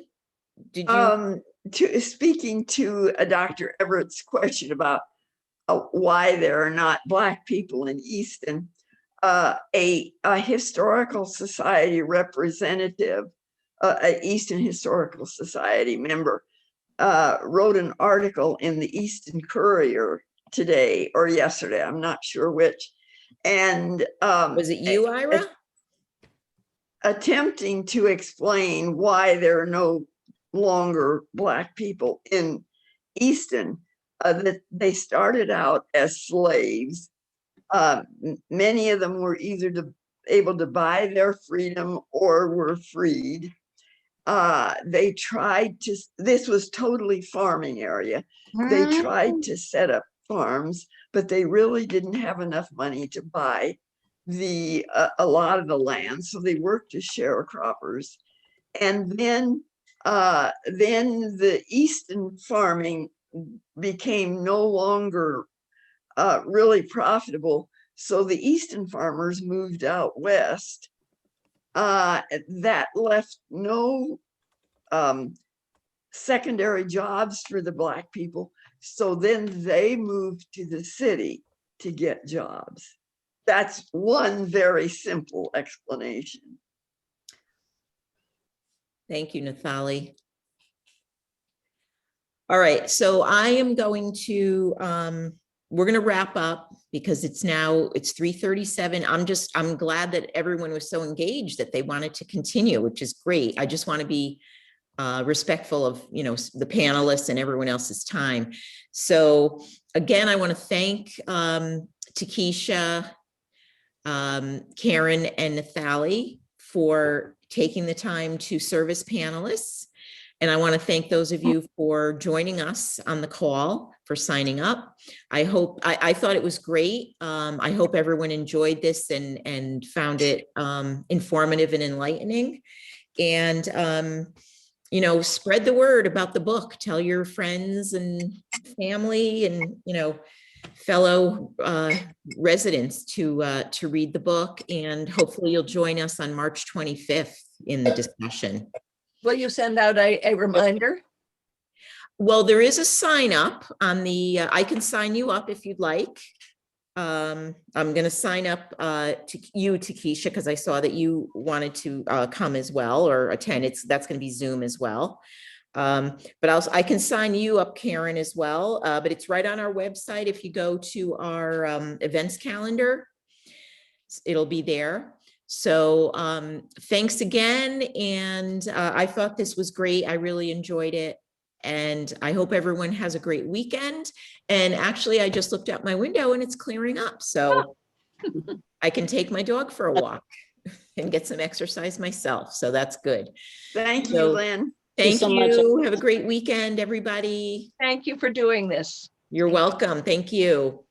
did you? Speaking to Dr. Everett's question about why there are not Black people in Easton, a historical society representative, a Easton Historical Society member, wrote an article in the Easton Courier today or yesterday, I'm not sure which. And Was it you, Ira? attempting to explain why there are no longer Black people in Easton, that they started out as slaves. Many of them were either able to buy their freedom or were freed. They tried to, this was totally farming area. They tried to set up farms, but they really didn't have enough money to buy a lot of the land. So they worked as sharecroppers. And then the Easton farming became no longer really profitable. So the Easton farmers moved out west. That left no secondary jobs for the Black people. So then they moved to the city to get jobs. That's one very simple explanation. Thank you, Nathalie. All right, so I am going to, we're going to wrap up because it's 3:37. I'm glad that everyone was so engaged that they wanted to continue, which is great. I just want to be respectful of, the panelists and everyone else's time. So again, I want to thank Takesha, Karen, and Nathalie for taking the time to serve as panelists. And I want to thank those of you for joining us on the call, for signing up. I thought it was great. I hope everyone enjoyed this and found it informative and enlightening. And, spread the word about the book. Tell your friends and family and, fellow residents to read the book. And hopefully you'll join us on March 25th in the discussion. Will you send out a reminder? Well, there is a sign up on the, I can sign you up if you'd like. I'm going to sign up to you, Keisha, because I saw that you wanted to come as well or attend. That's going to be Zoom as well. But I can sign you up, Karen, as well. But it's right on our website. If you go to our events calendar, it'll be there. So thanks again. And I thought this was great. I really enjoyed it. And I hope everyone has a great weekend. And actually, I just looked out my window and it's clearing up. So I can take my dog for a walk and get some exercise myself. So that's good. Thank you, So, Lynn. Thank so much. you. Have a great weekend, everybody. Thank you for doing this. You're welcome. Thank you.